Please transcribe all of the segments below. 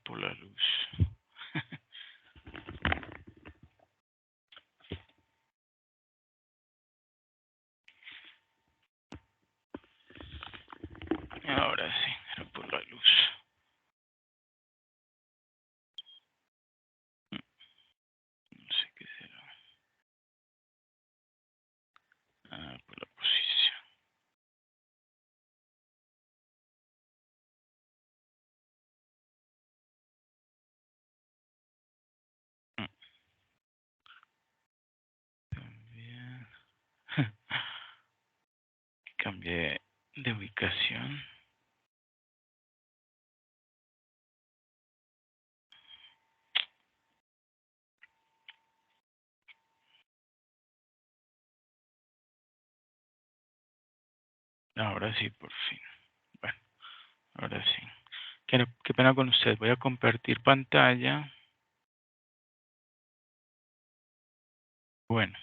por la luz. Ahora sí, era por la luz. No sé qué será. Por la posición. También. Cambié de ubicación. Ahora sí, por fin. Bueno, ahora sí. Qué pena con ustedes. Voy a compartir pantalla. Bueno.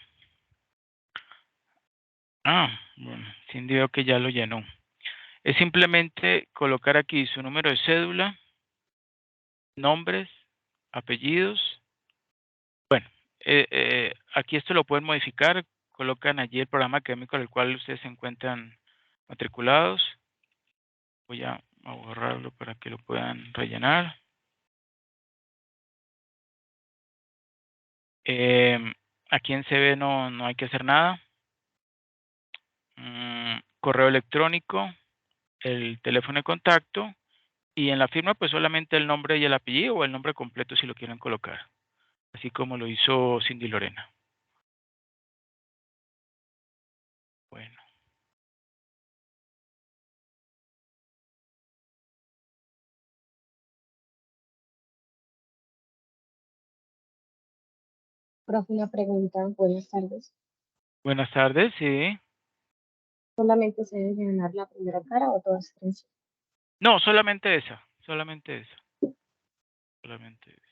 Bueno, Cindy veo que ya lo llenó. Es simplemente colocar aquí su número de cédula, nombres, apellidos. Bueno, aquí esto lo pueden modificar. Colocan allí el programa académico al cual ustedes se encuentran matriculados. Voy a borrarlo para que lo puedan rellenar. Aquí en CV no hay que hacer nada. Correo electrónico, el teléfono de contacto y en la firma pues solamente el nombre y el apellido o el nombre completo si lo quieren colocar, así como lo hizo Cindy Lorena. Bueno. Profe, una pregunta. Buenas tardes. Buenas tardes, sí. ¿Solamente se debe llenar la primera cara o todas tres? No, solamente esa, solamente esa. Solamente esa.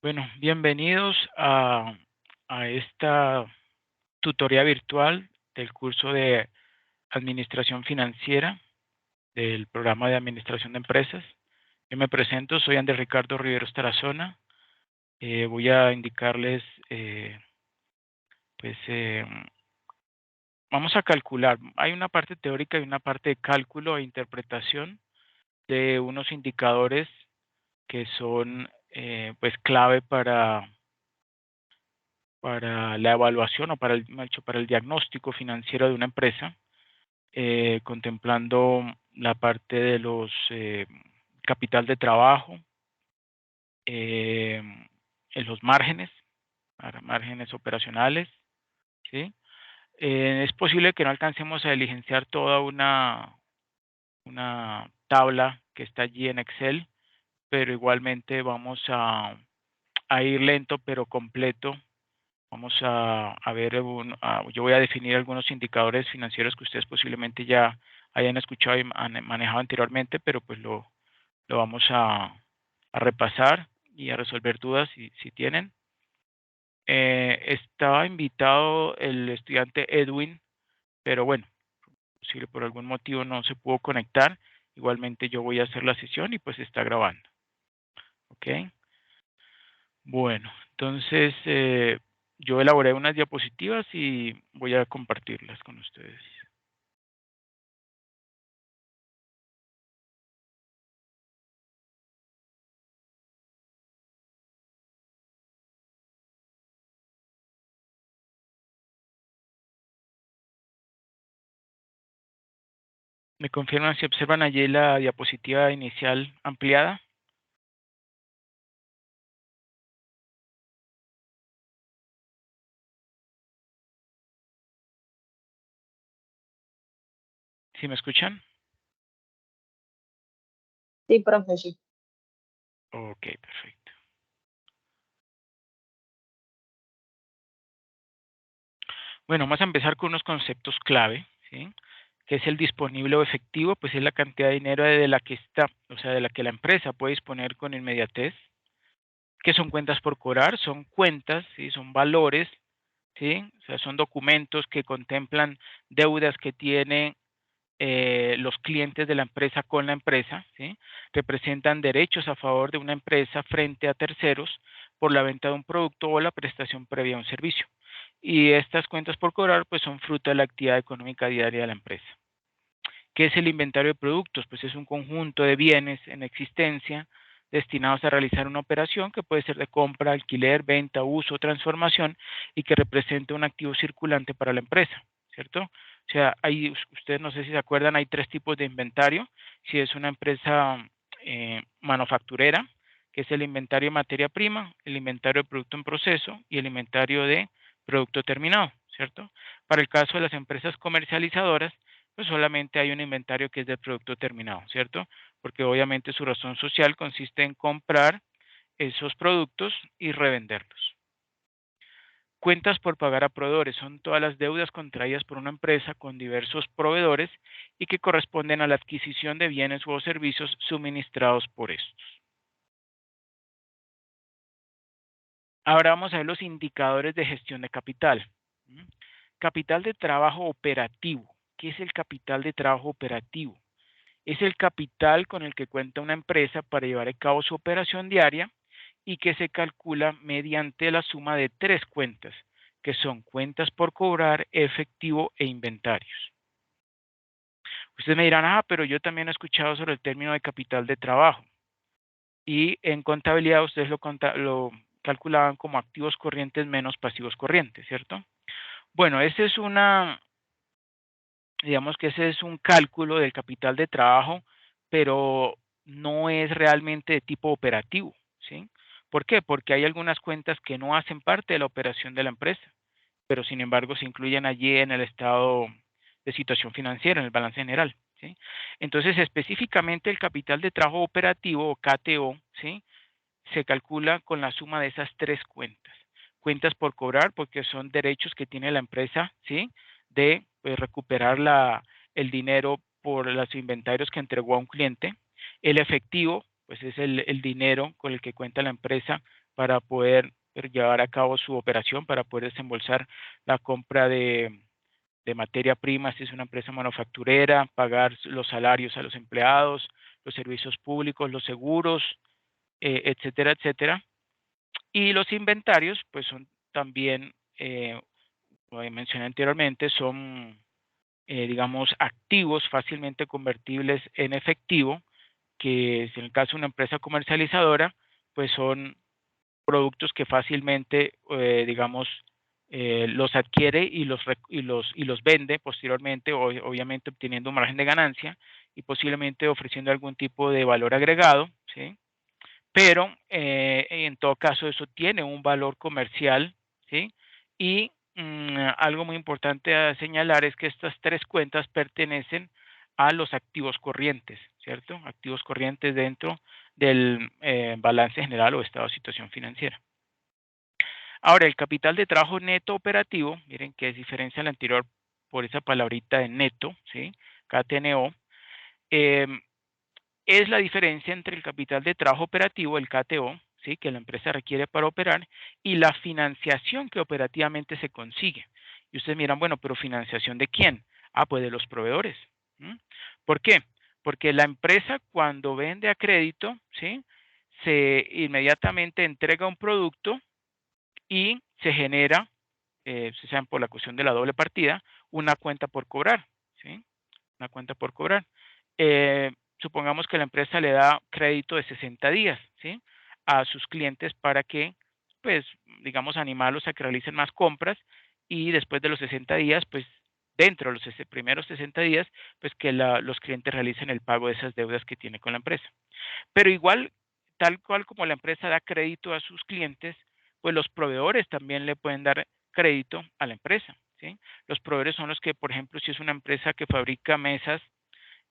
Bueno, bienvenidos a esta tutoría virtual del curso de Administración Financiera del programa de Administración de Empresas. Yo me presento, soy Andrés Ricardo Riveros Tarazona. Voy a indicarles, vamos a calcular. Hay una parte teórica y una parte de cálculo e interpretación de unos indicadores que son pues clave para la evaluación o para el diagnóstico financiero de una empresa, contemplando la parte de los capital de trabajo, en los márgenes, márgenes operacionales, ¿sí? Es posible que no alcancemos a diligenciar toda una tabla que está allí en Excel, pero igualmente vamos a ir lento pero completo. Vamos a ver, yo voy a definir algunos indicadores financieros que ustedes posiblemente ya hayan escuchado y han manejado anteriormente, pero pues lo vamos a repasar y a resolver dudas si tienen. Estaba invitado el estudiante Edwin, pero bueno, si por algún motivo no se pudo conectar, igualmente yo voy a hacer la sesión y pues está grabando. ¿Ok? Bueno, entonces yo elaboré unas diapositivas y voy a compartirlas con ustedes. ¿Me confirman si observan allí la diapositiva inicial ampliada? ¿Sí me escuchan? Sí, profe, sí. Ok, perfecto. Bueno, vamos a empezar con unos conceptos clave, ¿sí? Que es el disponible o efectivo, pues es la cantidad de dinero de la que está, o sea, de la que la empresa puede disponer con inmediatez. ¿Qué son cuentas por cobrar? Son cuentas, ¿sí? Son valores, ¿sí? O sea, son documentos que contemplan deudas que tienen los clientes de la empresa con la empresa, ¿sí? Representan derechos a favor de una empresa frente a terceros por la venta de un producto o la prestación previa a un servicio. Y estas cuentas por cobrar pues son fruto de la actividad económica diaria de la empresa. ¿Qué es el inventario de productos? Pues es un conjunto de bienes en existencia destinados a realizar una operación que puede ser de compra, alquiler, venta, uso, transformación y que representa un activo circulante para la empresa, ¿cierto? O sea, hay, ustedes no sé si se acuerdan, hay tres tipos de inventario. Si es una empresa manufacturera, que es el inventario de materia prima, el inventario de producto en proceso y el inventario de producto terminado, ¿cierto? Para el caso de las empresas comercializadoras, pues solamente hay un inventario que es del producto terminado, ¿cierto? Porque obviamente su razón social consiste en comprar esos productos y revenderlos. Cuentas por pagar a proveedores son todas las deudas contraídas por una empresa con diversos proveedores y que corresponden a la adquisición de bienes o servicios suministrados por estos. Ahora vamos a ver los indicadores de gestión de capital. Capital de trabajo operativo. ¿Qué es el capital de trabajo operativo? Es el capital con el que cuenta una empresa para llevar a cabo su operación diaria y que se calcula mediante la suma de tres cuentas, que son cuentas por cobrar, efectivo e inventarios. Ustedes me dirán, pero yo también he escuchado sobre el término de capital de trabajo y en contabilidad ustedes lo calculaban como activos corrientes menos pasivos corrientes, ¿cierto? Bueno, ese es digamos que ese es un cálculo del capital de trabajo, pero no es realmente de tipo operativo, ¿sí? ¿Por qué? Porque hay algunas cuentas que no hacen parte de la operación de la empresa, pero sin embargo se incluyen allí en el estado de situación financiera, en el balance general, ¿sí? Entonces, específicamente el capital de trabajo operativo o KTO, ¿sí? Se calcula con la suma de esas tres cuentas. Cuentas por cobrar, porque son derechos que tiene la empresa, ¿sí? De recuperar el dinero por los inventarios que entregó a un cliente. El efectivo, pues es el dinero con el que cuenta la empresa para poder llevar a cabo su operación, para poder desembolsar la compra de materia prima, si es una empresa manufacturera, pagar los salarios a los empleados, los servicios públicos, los seguros, etcétera, etcétera. Y los inventarios, pues son también, como mencioné anteriormente, son, digamos, activos fácilmente convertibles en efectivo, que en el caso de una empresa comercializadora, pues son productos que fácilmente, digamos, los adquiere y los vende posteriormente, obviamente obteniendo un margen de ganancia y posiblemente ofreciendo algún tipo de valor agregado, ¿sí? Pero en todo caso eso tiene un valor comercial, ¿sí? Y algo muy importante a señalar es que estas tres cuentas pertenecen a los activos corrientes, ¿cierto? Activos corrientes dentro del balance general o estado de situación financiera. Ahora, el capital de trabajo neto operativo, miren que es diferencia al anterior por esa palabrita de neto, ¿sí? KTNO. Es la diferencia entre el capital de trabajo operativo, el KTO, ¿sí? Que la empresa requiere para operar, y la financiación que operativamente se consigue. Y ustedes miran, bueno, pero ¿financiación de quién? Pues de los proveedores. ¿Por qué? Porque la empresa cuando vende a crédito, ¿sí? Se inmediatamente entrega un producto y se genera, se sean por la cuestión de la doble partida, una cuenta por cobrar, ¿sí? Una cuenta por cobrar. Supongamos que la empresa le da crédito de 60 días, ¿sí? A sus clientes para que, pues, digamos, animarlos a que realicen más compras y después de los 60 días, pues, dentro de los primeros 60 días, pues que los clientes realicen el pago de esas deudas que tiene con la empresa. Pero igual, tal cual como la empresa da crédito a sus clientes, pues los proveedores también le pueden dar crédito a la empresa, ¿sí? Los proveedores son los que, por ejemplo, si es una empresa que fabrica mesas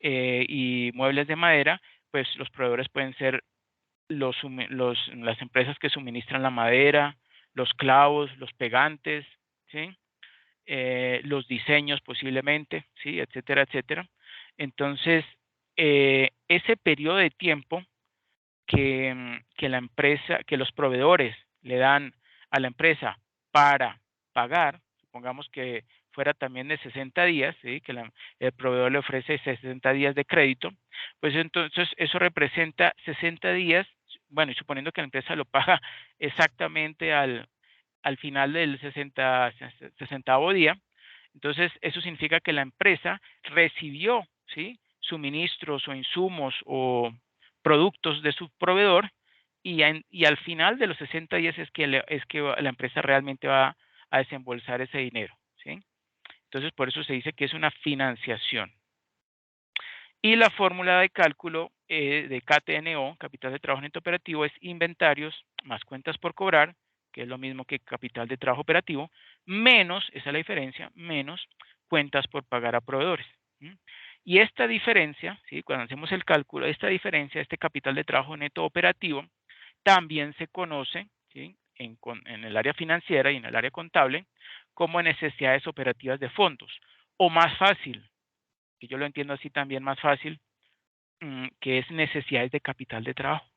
y muebles de madera, pues los proveedores pueden ser las empresas que suministran la madera, los clavos, los pegantes, ¿sí? los diseños posiblemente, ¿sí? Etcétera, etcétera. Entonces, ese periodo de tiempo que la empresa, que los proveedores le dan a la empresa para pagar, supongamos que fuera también de 60 días, ¿sí? Que el proveedor le ofrece 60 días de crédito, pues entonces eso representa 60 días, bueno, y suponiendo que la empresa lo paga exactamente al final del 60º día, entonces eso significa que la empresa recibió, ¿sí? Suministros o insumos o productos de su proveedor y al final de los 60 días es que la empresa realmente va a desembolsar ese dinero, ¿sí? Entonces, por eso se dice que es una financiación. Y la fórmula de cálculo de KTNO, capital de trabajo neto operativo, es inventarios más cuentas por cobrar, que es lo mismo que capital de trabajo operativo, menos, esa es la diferencia, menos cuentas por pagar a proveedores. ¿Sí? Y esta diferencia, ¿sí? Cuando hacemos el cálculo, esta diferencia, este capital de trabajo neto operativo, también se conoce, ¿sí? En el área financiera y en el área contable como necesidades operativas de fondos. O más fácil, que yo lo entiendo así también más fácil, que es necesidades de capital de trabajo.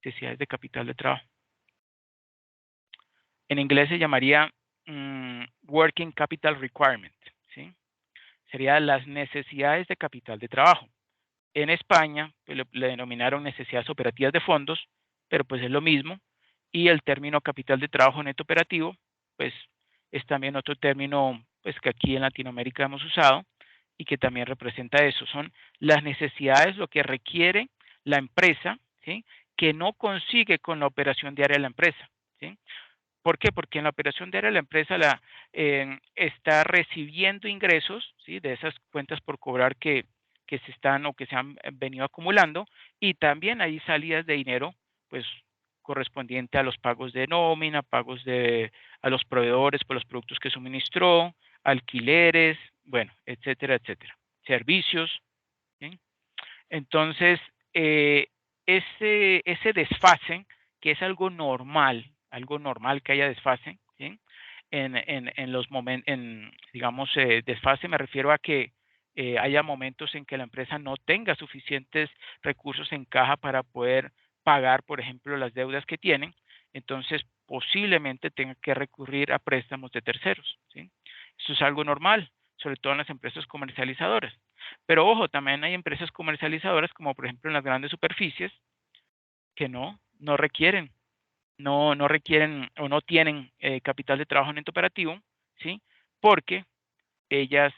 Necesidades de capital de trabajo. En inglés se llamaría Working Capital Requirement, ¿sí? Serían las necesidades de capital de trabajo. En España pues, le denominaron necesidades operativas de fondos, pero pues es lo mismo. Y el término capital de trabajo neto operativo, pues es también otro término pues que aquí en Latinoamérica hemos usado y que también representa eso. Son las necesidades, lo que requiere la empresa, ¿sí? Que no consigue con la operación diaria de la empresa, ¿sí? ¿Por qué? Porque en la operación diaria la empresa está recibiendo ingresos, ¿sí? De esas cuentas por cobrar que se están o que se han venido acumulando y también hay salidas de dinero pues correspondiente a los pagos de nómina, pagos a los proveedores por los productos que suministró, alquileres, bueno, etcétera, etcétera, servicios, ¿sí? Entonces, ese desfase, que es algo normal que haya desfase, ¿sí? En los momentos, digamos, desfase me refiero a que haya momentos en que la empresa no tenga suficientes recursos en caja para poder pagar, por ejemplo, las deudas que tienen, entonces posiblemente tenga que recurrir a préstamos de terceros, ¿sí? Eso es algo normal, sobre todo en las empresas comercializadoras. Pero ojo, también hay empresas comercializadoras, como por ejemplo en las grandes superficies, que no requieren, no requieren o no tienen capital de trabajo neto operativo, ¿sí? Porque ellas,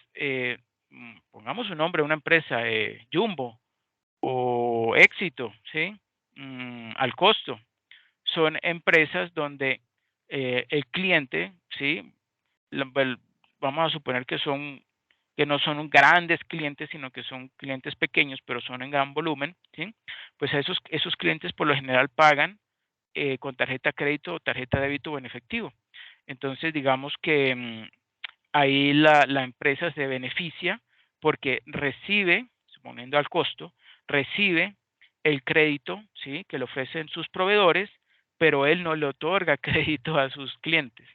pongamos un nombre, una empresa, Jumbo o Éxito, ¿sí? Al costo. Son empresas donde el cliente, ¿sí? Vamos a suponer que no son grandes clientes, sino que son clientes pequeños, pero son en gran volumen, ¿sí? Pues esos clientes por lo general pagan con tarjeta crédito o tarjeta débito o en efectivo. Entonces, digamos que ahí la empresa se beneficia porque recibe, suponiendo al costo, recibe el crédito, ¿sí? Que le ofrecen sus proveedores, pero él no le otorga crédito a sus clientes.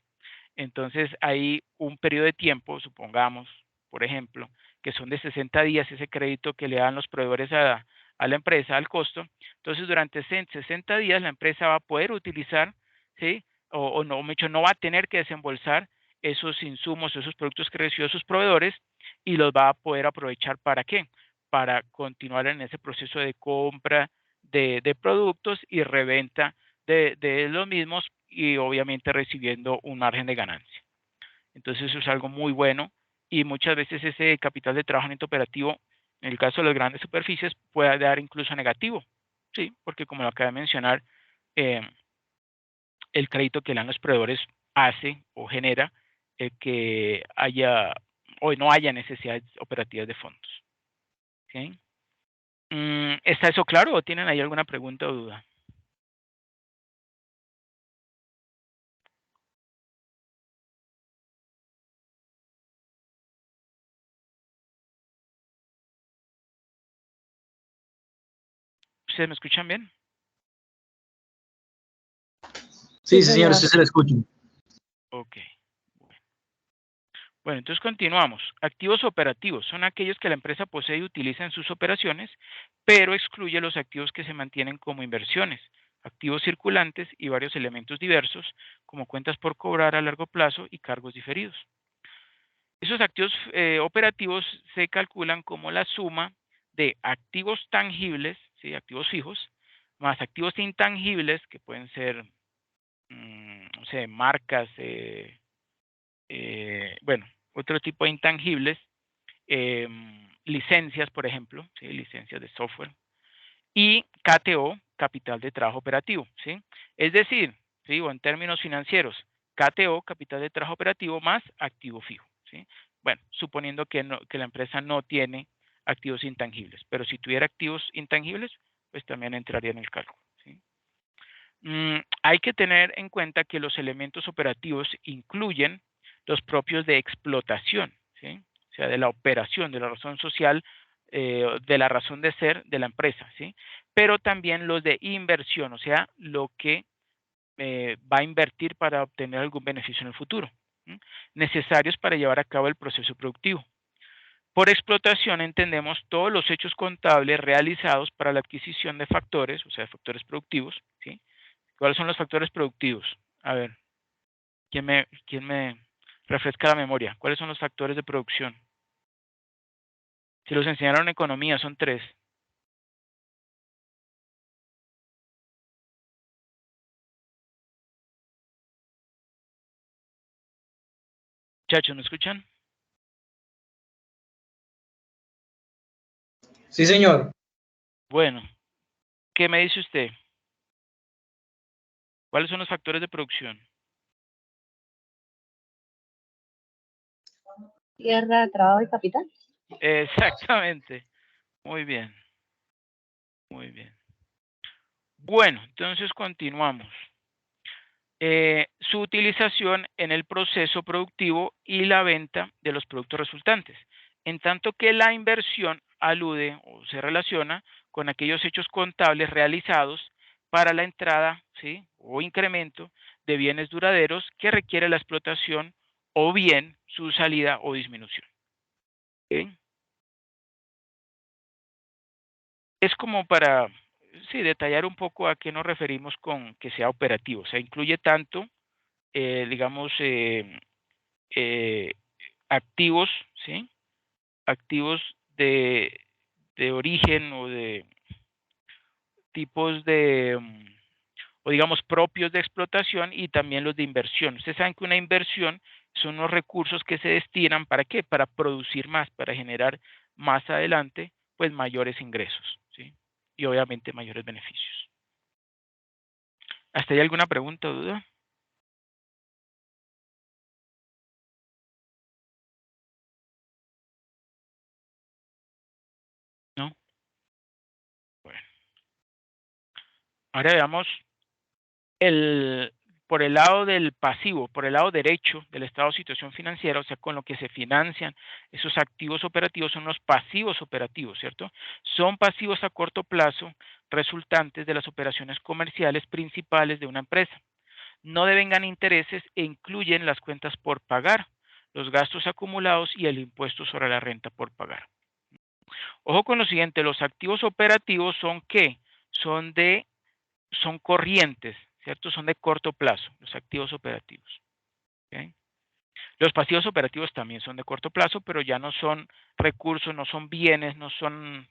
Entonces hay un periodo de tiempo, supongamos, por ejemplo, que son de 60 días ese crédito que le dan los proveedores a la empresa, al costo. Entonces durante 60 días la empresa va a poder utilizar, ¿sí? O no, no va a tener que desembolsar esos insumos, esos productos que recibió sus proveedores y los va a poder aprovechar ¿para qué? Para continuar en ese proceso de compra de productos y reventa de los mismos y obviamente recibiendo un margen de ganancia. Entonces eso es algo muy bueno y muchas veces ese capital de trabajo neto operativo, en el caso de las grandes superficies, puede dar incluso negativo, ¿sí? Porque como lo acabo de mencionar, eh, el crédito que le dan los proveedores hace o genera que haya o no haya necesidades operativas de fondos. ¿Okay? ¿Está eso claro o tienen ahí alguna pregunta o duda? ¿Ustedes me escuchan bien? Sí, sí, señor, sí se le escucha. Ok. Bueno, entonces continuamos. Activos operativos son aquellos que la empresa posee y utiliza en sus operaciones, pero excluye los activos que se mantienen como inversiones, activos circulantes y varios elementos diversos, como cuentas por cobrar a largo plazo y cargos diferidos. Esos activos operativos se calculan como la suma de activos tangibles, ¿sí? Activos fijos, más activos intangibles, que pueden ser, no sé, marcas, bueno, otro tipo de intangibles, licencias, por ejemplo, ¿sí? Licencias de software, y KTO, capital de trabajo operativo, ¿sí? Es decir, ¿sí? O en términos financieros, KTO, capital de trabajo operativo, más activo fijo, ¿sí? Bueno, suponiendo que, que la empresa no tiene activos intangibles, pero si tuviera activos intangibles, pues también entraría en el cálculo, ¿sí? Hay que tener en cuenta que los elementos operativos incluyen los propios de explotación, ¿sí? O sea, de la operación, de la razón social, de la razón de ser de la empresa, ¿sí? Pero también los de inversión, o sea, lo que va a invertir para obtener algún beneficio en el futuro, ¿sí? Necesarios para llevar a cabo el proceso productivo. Por explotación entendemos todos los hechos contables realizados para la adquisición de factores, o sea, factores productivos, ¿sí? ¿Cuáles son los factores productivos? A ver, ¿quién me refresca la memoria? ¿Cuáles son los factores de producción? Si los enseñaron en economía, son 3. Muchachos, ¿me escuchan? Sí, señor. Bueno, ¿qué me dice usted? ¿Cuáles son los factores de producción? Tierra, trabajo y capital. Exactamente. Muy bien, muy bien. Bueno, entonces continuamos. Su utilización en el proceso productivo y la venta de los productos resultantes, en tanto que la inversión alude o se relaciona con aquellos hechos contables realizados para la entrada, ¿sí? O incremento de bienes duraderos que requiere la explotación o bien su salida o disminución. ¿Okay? Es como para, sí, detallar un poco a qué nos referimos con que sea operativo. O sea, incluye tanto, digamos, eh, activos, ¿sí? Activos de origen o de tipos de, o digamos, propios de explotación y también los de inversión. Ustedes saben que una inversión son los recursos que se destinan ¿para qué? Para producir más, para generar más adelante, pues mayores ingresos, ¿sí? Y obviamente mayores beneficios. ¿Hasta ahí alguna pregunta o duda? ¿No? Bueno. Ahora veamos el, por el lado del pasivo, por el lado derecho del estado de situación financiera, o sea, con lo que se financian esos activos operativos, son los pasivos operativos, ¿cierto? Son pasivos a corto plazo resultantes de las operaciones comerciales principales de una empresa. No devengan intereses e incluyen las cuentas por pagar, los gastos acumulados y el impuesto sobre la renta por pagar. Ojo con lo siguiente, los activos operativos son ¿qué? Son corrientes, ¿cierto? Son de corto plazo, los activos operativos. ¿Okay? Los pasivos operativos también son de corto plazo, pero ya no son recursos, no son bienes, no son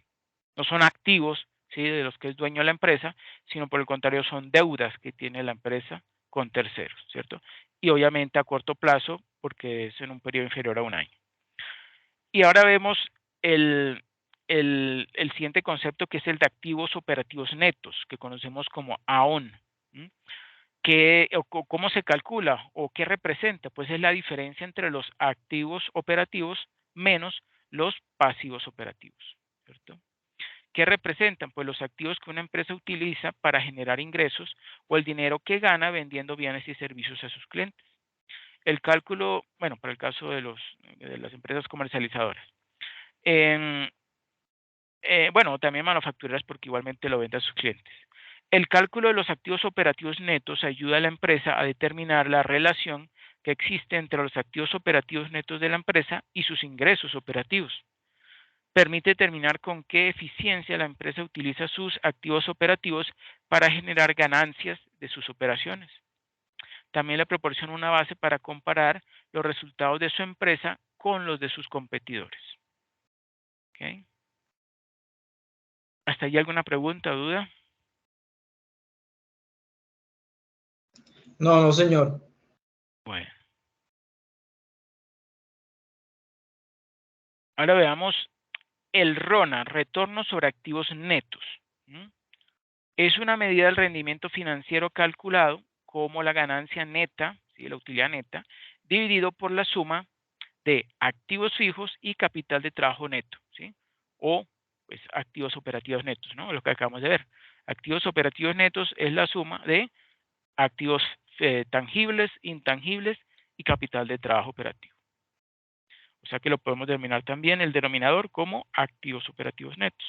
activos, ¿sí? De los que es dueño la empresa, sino por el contrario son deudas que tiene la empresa con terceros, ¿cierto? Y obviamente a corto plazo, porque es en un periodo inferior a un año. Y ahora vemos el, el siguiente concepto, que es el de activos operativos netos, que conocemos como AON. ¿Mm? ¿Cómo se calcula o qué representa? Pues es la diferencia entre los activos operativos menos los pasivos operativos, ¿cierto? ¿Qué representan? Pues los activos que una empresa utiliza para generar ingresos o el dinero que gana vendiendo bienes y servicios a sus clientes. El cálculo, bueno, para el caso de las empresas comercializadoras. En, bueno, también manufactureras porque igualmente lo vende a sus clientes. El cálculo de los activos operativos netos ayuda a la empresa a determinar la relación que existe entre los activos operativos netos de la empresa y sus ingresos operativos. Permite determinar con qué eficiencia la empresa utiliza sus activos operativos para generar ganancias de sus operaciones. También le proporciona una base para comparar los resultados de su empresa con los de sus competidores. ¿Okay? ¿Hasta ahí alguna pregunta o duda? No, señor. Bueno. Ahora veamos el RONA, retorno sobre activos netos. Es una medida del rendimiento financiero calculado como la ganancia neta, ¿sí? La utilidad neta, dividido por la suma de activos fijos y capital de trabajo neto, ¿sí? O pues activos operativos netos, ¿no? Lo que acabamos de ver. Activos operativos netos es la suma de activos tangibles, intangibles y capital de trabajo operativo. O sea que lo podemos denominar también el denominador como activos operativos netos,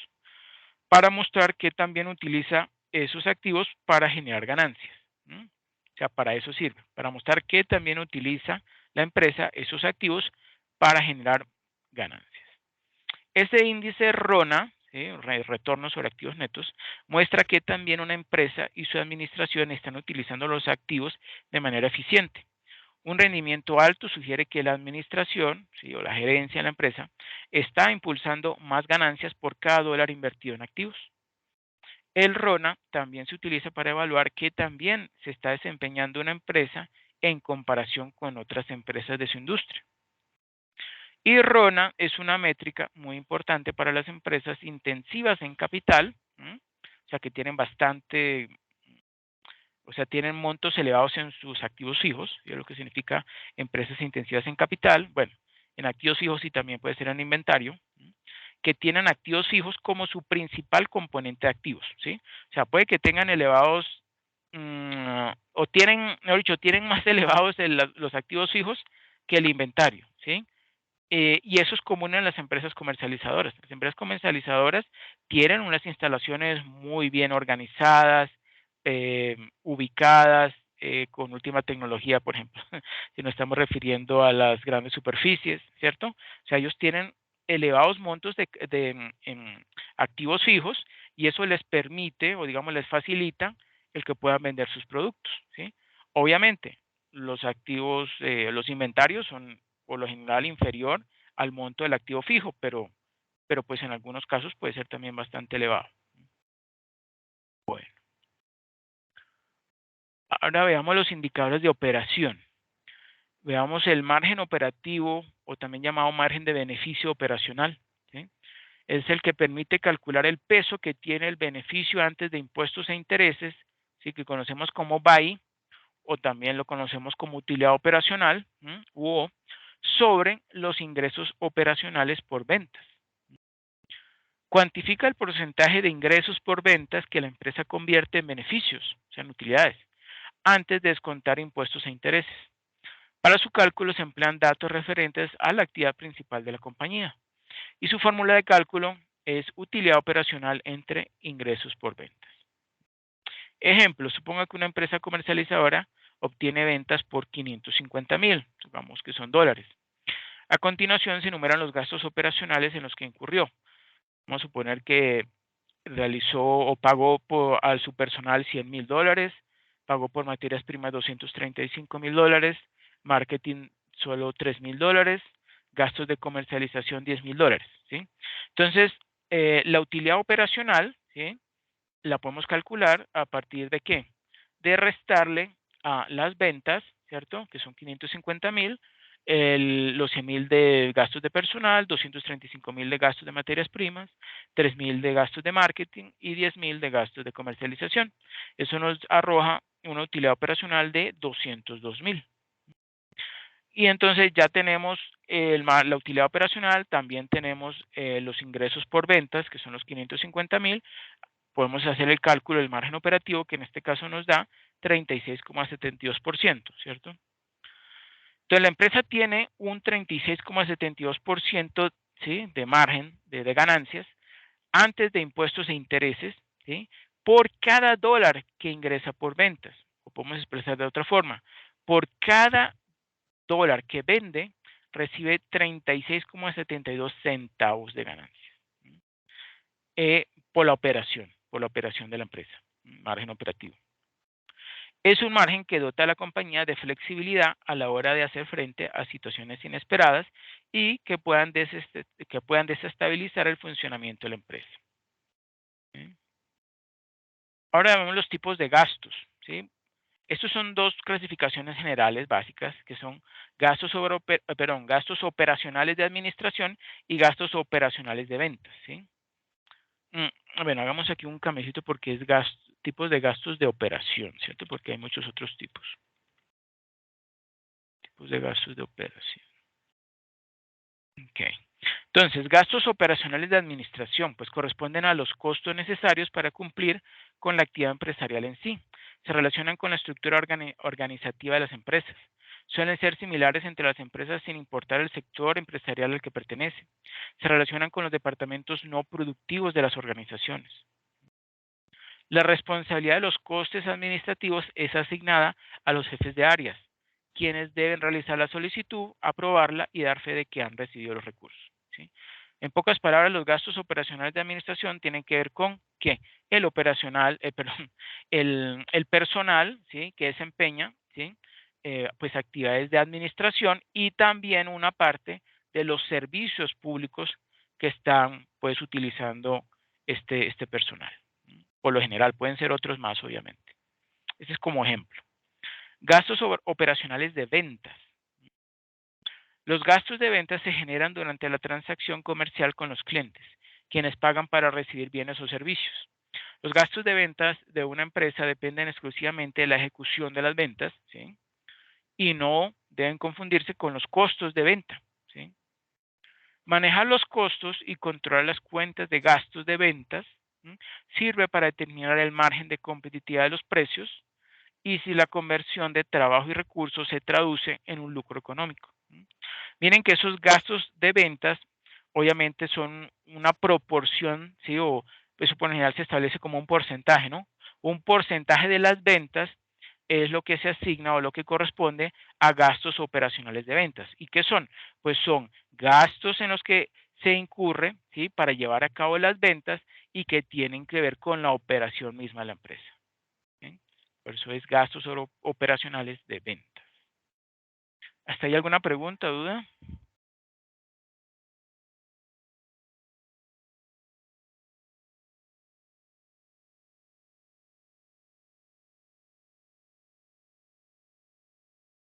para mostrar que también utiliza esos activos para generar ganancias. O sea, para eso sirve, para mostrar que también utiliza la empresa esos activos para generar ganancias. Ese índice RONA, ¿sí? Retorno sobre activos netos, muestra que también una empresa y su administración están utilizando los activos de manera eficiente. Un rendimiento alto sugiere que la administración, ¿sí? O la gerencia de la empresa está impulsando más ganancias por cada dólar invertido en activos. El RONA también se utiliza para evaluar que también se está desempeñando una empresa en comparación con otras empresas de su industria. Y RONA es una métrica muy importante para las empresas intensivas en capital, o sea que tienen bastante, o sea, tienen montos elevados en sus activos fijos, y es lo que significa empresas intensivas en capital, bueno, en activos fijos y también puede ser en inventario, que tienen activos fijos como su principal componente de activos, ¿sí? O sea, puede que tengan elevados, o tienen, mejor dicho, tienen más elevados los activos fijos que el inventario, ¿sí? Y eso es común en las empresas comercializadoras. Las empresas comercializadoras tienen unas instalaciones muy bien organizadas, ubicadas, con última tecnología, por ejemplo, si nos estamos refiriendo a las grandes superficies, ¿cierto? O sea, ellos tienen elevados montos de activos fijos y eso les permite o digamos les facilita el que puedan vender sus productos, ¿sí? Obviamente, los activos, los inventarios son por lo general inferior al monto del activo fijo, pero pues en algunos casos puede ser también bastante elevado. Bueno, ahora veamos los indicadores de operación. Veamos el margen operativo o también llamado margen de beneficio operacional, ¿sí? Es el que permite calcular el peso que tiene el beneficio antes de impuestos e intereses, ¿sí? Que conocemos como BAI, o también lo conocemos como utilidad operacional, o sobre los ingresos operacionales por ventas. Cuantifica el porcentaje de ingresos por ventas que la empresa convierte en beneficios, o sea, en utilidades, antes de descontar impuestos e intereses. Para su cálculo se emplean datos referentes a la actividad principal de la compañía. Y su fórmula de cálculo es utilidad operacional entre ingresos por ventas. Ejemplo, suponga que una empresa comercializadora obtiene ventas por 550,000, supongamos que son dólares. A continuación se enumeran los gastos operacionales en los que incurrió. Vamos a suponer que realizó o pagó a su personal $100,000, pagó por materias primas $235,000, marketing solo $3,000, gastos de comercialización $10,000, ¿sí? Entonces, la utilidad operacional, ¿sí? La podemos calcular a partir de ¿qué? De restarle a las ventas, ¿cierto? Que son 550,000, los 100,000 de gastos de personal, 235,000 de gastos de materias primas, 3,000 de gastos de marketing y 10,000 de gastos de comercialización. Eso nos arroja una utilidad operacional de 202,000. Y entonces ya tenemos la utilidad operacional, también tenemos los ingresos por ventas, que son los 550,000. Podemos hacer el cálculo del margen operativo, que en este caso nos da 36,72%, ¿cierto? Entonces, la empresa tiene un 36,72%, ¿sí? De margen, de ganancias, antes de impuestos e intereses, ¿sí? Por cada dólar que ingresa por ventas. O podemos expresar de otra forma, por cada dólar que vende recibe 36,72 centavos de ganancia por la operación de la empresa, margen operativo. Es un margen que dota a la compañía de flexibilidad a la hora de hacer frente a situaciones inesperadas y que puedan desestabilizar el funcionamiento de la empresa. ¿Sí? Ahora vemos los tipos de gastos. ¿Sí? Estos son dos clasificaciones generales básicas que son gastos operacionales de administración y gastos operacionales de ventas. ¿Sí? Bueno, hagamos aquí un camecito porque es tipos de gastos de operación, ¿cierto? Porque hay muchos otros tipos. Tipos de gastos de operación. Ok. Entonces, gastos operacionales de administración, pues corresponden a los costos necesarios para cumplir con la actividad empresarial en sí. Se relacionan con la estructura organizativa de las empresas. Suelen ser similares entre las empresas sin importar el sector empresarial al que pertenecen. Se relacionan con los departamentos no productivos de las organizaciones. La responsabilidad de los costes administrativos es asignada a los jefes de áreas, quienes deben realizar la solicitud, aprobarla y dar fe de que han recibido los recursos. ¿Sí? En pocas palabras, los gastos operacionales de administración tienen que ver con ¿qué? El operacional, el personal, ¿sí? Que desempeña, ¿sí? Pues actividades de administración y también una parte de los servicios públicos que están pues utilizando este personal. Por lo general, pueden ser otros más, obviamente. Ese es como ejemplo. Gastos operacionales de ventas. Los gastos de ventas se generan durante la transacción comercial con los clientes, quienes pagan para recibir bienes o servicios. Los gastos de ventas de una empresa dependen exclusivamente de la ejecución de las ventas, ¿sí? Y no deben confundirse con los costos de venta, ¿sí? Manejar los costos y controlar las cuentas de gastos de ventas sirve para determinar el margen de competitividad de los precios y si la conversión de trabajo y recursos se traduce en un lucro económico. Miren que esos gastos de ventas obviamente son una proporción, ¿sí? O eso por lo general se establece como un porcentaje, ¿no? Un porcentaje de las ventas es lo que se asigna o lo que corresponde a gastos operacionales de ventas. ¿Y qué son? Pues son gastos en los que se incurre, ¿sí? Para llevar a cabo las ventas y que tienen que ver con la operación misma de la empresa. ¿Sí? Por eso es gastos operacionales de ventas. ¿Hasta ahí alguna pregunta, duda?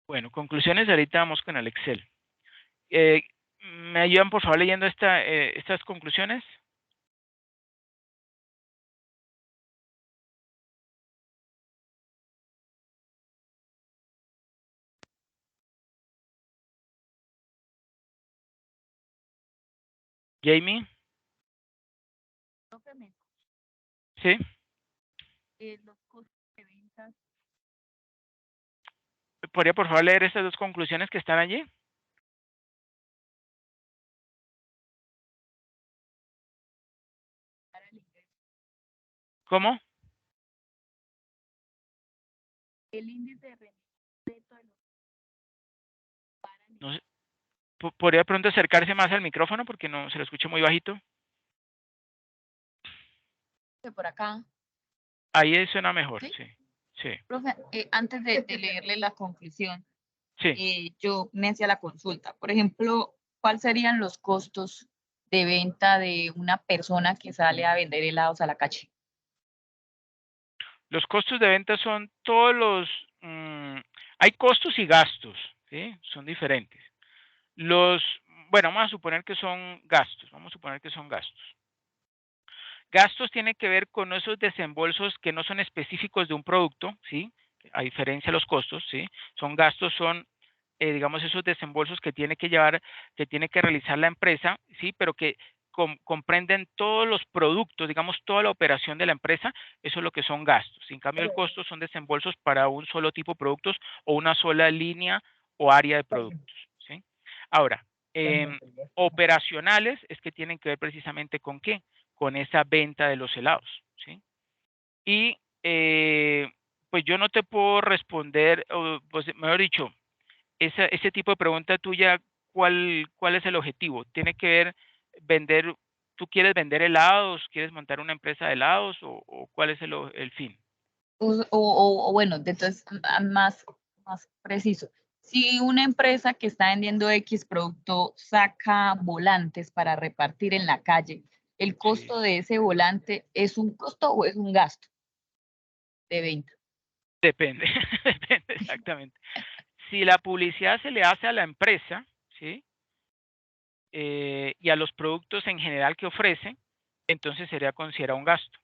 Bueno, conclusiones, ahorita vamos con el Excel. ¿Me ayudan por favor leyendo estas conclusiones? Jamie, ¿sí? Los costos de ventas ¿Podría por favor leer estas dos conclusiones que están allí? para el ingreso. ¿Cómo? El índice de rendimiento de los No sé. ¿Podría pronto acercarse más al micrófono porque no se lo escucha muy bajito? por acá. Ahí suena mejor, ¿Sí? sí. Sí, Profe, antes de leerle la conclusión, sí. yo me hacía la consulta. Por ejemplo, ¿cuáles serían los costos de venta de una persona que sale a vender helados a la calle? Los costos de venta son todos los... hay costos y gastos, ¿sí? Son diferentes. Bueno, vamos a suponer que son gastos. Vamos a suponer que son gastos. Gastos tiene que ver con esos desembolsos que no son específicos de un producto, ¿sí? A diferencia de los costos, ¿sí? Son, digamos, esos desembolsos que tiene que llevar, que tiene que realizar la empresa, ¿sí? Pero que comprenden todos los productos, digamos, toda la operación de la empresa, eso es lo que son gastos. En cambio, el costo son desembolsos para un solo tipo de productos o una sola línea o área de productos, ¿sí? Ahora, operacionales es que tienen que ver precisamente con qué, con esa venta de los helados, ¿sí? Y pues yo no te puedo responder, pues mejor dicho, ese tipo de pregunta tuya, ¿cuál es el objetivo? Tiene que ver vender, ¿tú quieres vender helados? ¿Quieres montar una empresa de helados? ¿O cuál es el fin? O bueno, entonces más preciso. Si una empresa que está vendiendo X producto saca volantes para repartir en la calle, ¿el Sí. costo de ese volante es un costo o es un gasto de venta? Depende, depende exactamente. Si la publicidad se le hace a la empresa, ¿sí? Y a los productos en general que ofrece, entonces sería considerado un gasto.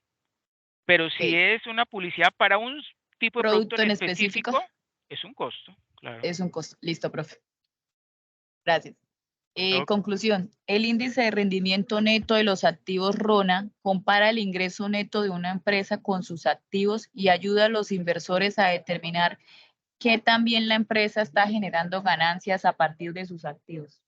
Pero si Ok. es una publicidad para un tipo de producto ¿Producto en en específico? específico, es un costo, claro. Es un costo. Listo, profe. Gracias. Ok. Conclusión. El índice de rendimiento neto de los activos RONA compara el ingreso neto de una empresa con sus activos y ayuda a los inversores a determinar qué también la empresa está generando ganancias a partir de sus activos.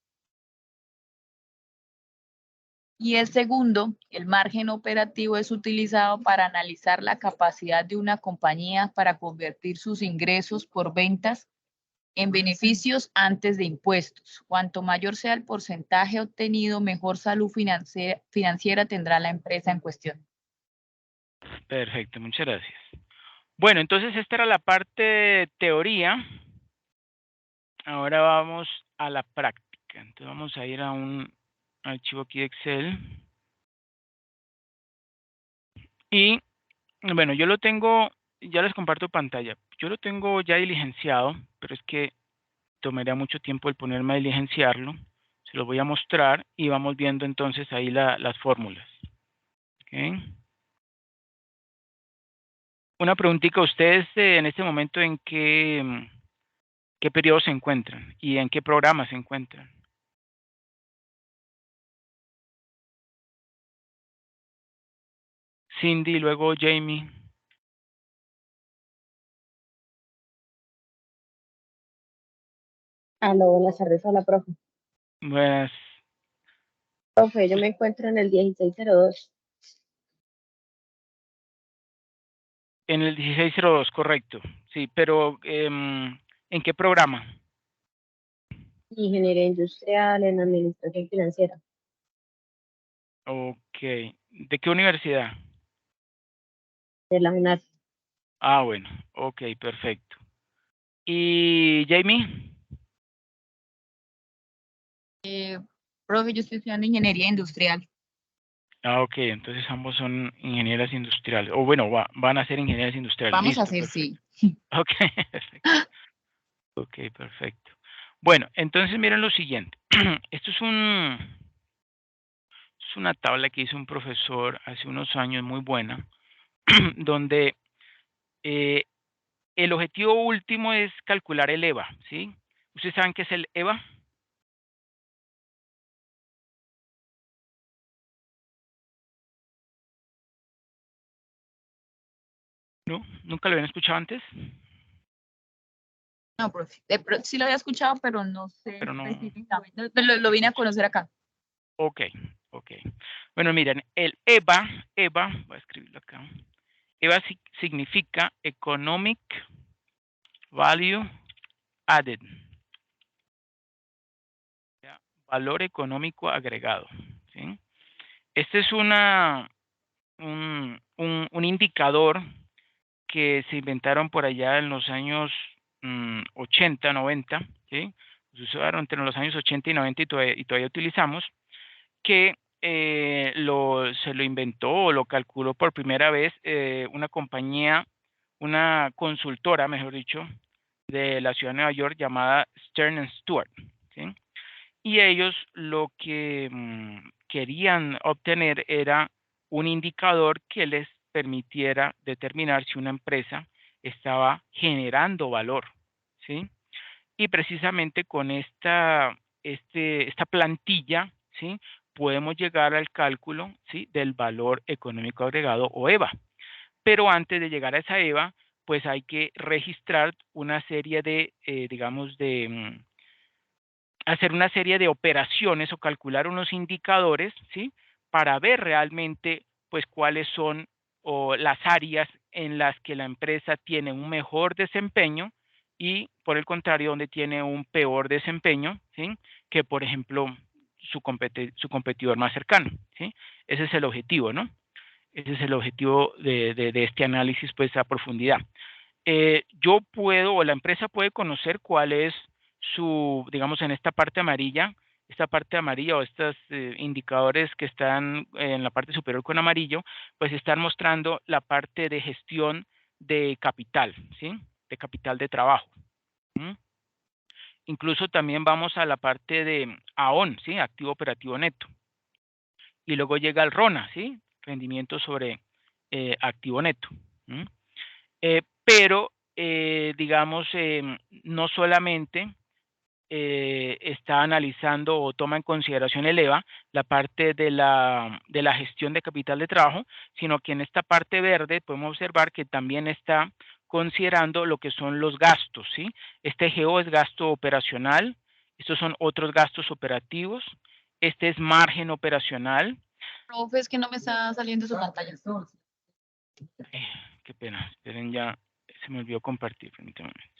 Y el segundo, el margen operativo es utilizado para analizar la capacidad de una compañía para convertir sus ingresos por ventas en beneficios antes de impuestos. Cuanto mayor sea el porcentaje obtenido, mejor salud financiera tendrá la empresa en cuestión. Perfecto, muchas gracias. Bueno, entonces esta era la parte de teoría. Ahora vamos a la práctica. Entonces vamos a ir a un archivo aquí de Excel. Y bueno, yo lo tengo, ya les comparto pantalla. Yo lo tengo ya diligenciado, pero es que tomaría mucho tiempo el ponerme a diligenciarlo. Se lo voy a mostrar y vamos viendo entonces ahí las fórmulas. ¿Okay? Una preguntita, ¿ustedes en este momento en qué periodo se encuentran y en qué programa se encuentran? Cindy, luego Jamie. Aló, buenas tardes, hola, profe. Pues, Profe, yo me encuentro en el 1602. en el 1602, correcto. Sí, pero ¿en qué programa? Ingeniería industrial en administración financiera. Ok. ¿De qué universidad? De la UNAS. Ah, bueno. Ok, perfecto. ¿Y Jamie? Profe, yo estoy estudiando ingeniería industrial. Ah, ok. Entonces ambos son ingenieras industriales. O bueno, van a ser ingenieras industriales. Vamos a Listo, hacer perfecto. sí. Ok, perfecto. Ok, perfecto. Bueno, entonces miren lo siguiente. Esto es una tabla que hizo un profesor hace unos años muy buena, donde eh, el objetivo último es calcular el EVA, ¿sí? ¿Ustedes saben qué es el EVA? ¿No? ¿Nunca lo habían escuchado antes? No, profe. Sí lo había escuchado, pero no sé Pero no. específicamente. Lo vine a conocer acá. Ok, ok. Bueno, miren, el EVA, voy a escribirlo acá. EVA significa Economic Value Added. ¿Ya? Valor económico agregado. ¿Sí? Este es un indicador que se inventaron por allá en los años 80, 90, ¿sí? Se usaron entre los años 80 y 90 y todavía utilizamos, que se lo inventó o lo calculó por primera vez una compañía, una consultora, mejor dicho, de la ciudad de Nueva York llamada Stern Stewart, ¿sí? Y ellos lo que querían obtener era un indicador que les permitiera determinar si una empresa estaba generando valor, ¿sí? Y precisamente con esta plantilla, ¿sí? Podemos llegar al cálculo, ¿sí? Del valor económico agregado o EVA. Pero antes de llegar a esa EVA, pues hay que registrar una serie de, digamos, hacer una serie de operaciones o calcular unos indicadores, ¿sí? Para ver realmente, pues, cuáles son o las áreas en las que la empresa tiene un mejor desempeño y por el contrario, donde tiene un peor desempeño, ¿sí? Que, por ejemplo, su competidor más cercano, ¿sí? Ese es el objetivo, ¿no? Ese es el objetivo de este análisis, pues, a profundidad. Yo puedo, o la empresa puede conocer cuál es su, digamos, en esta parte amarilla o estos indicadores que están en la parte superior con amarillo, pues están mostrando la parte de gestión de capital, ¿sí? De capital de trabajo. ¿Mm? Incluso también vamos a la parte de AON, ¿sí? Activo operativo neto. Y luego llega el RONA, ¿sí? Rendimiento sobre activo neto. ¿Mm? Pero, digamos, no solamente está analizando o toma en consideración el EVA, la parte de la gestión de capital de trabajo, sino que en esta parte verde podemos observar que también está considerando lo que son los gastos, ¿sí? Este GO es gasto operacional, estos son otros gastos operativos, este es margen operacional. Profe, es que no me está saliendo su pantalla. Qué pena, esperen, ya se me olvidó compartir, permítanme un momento.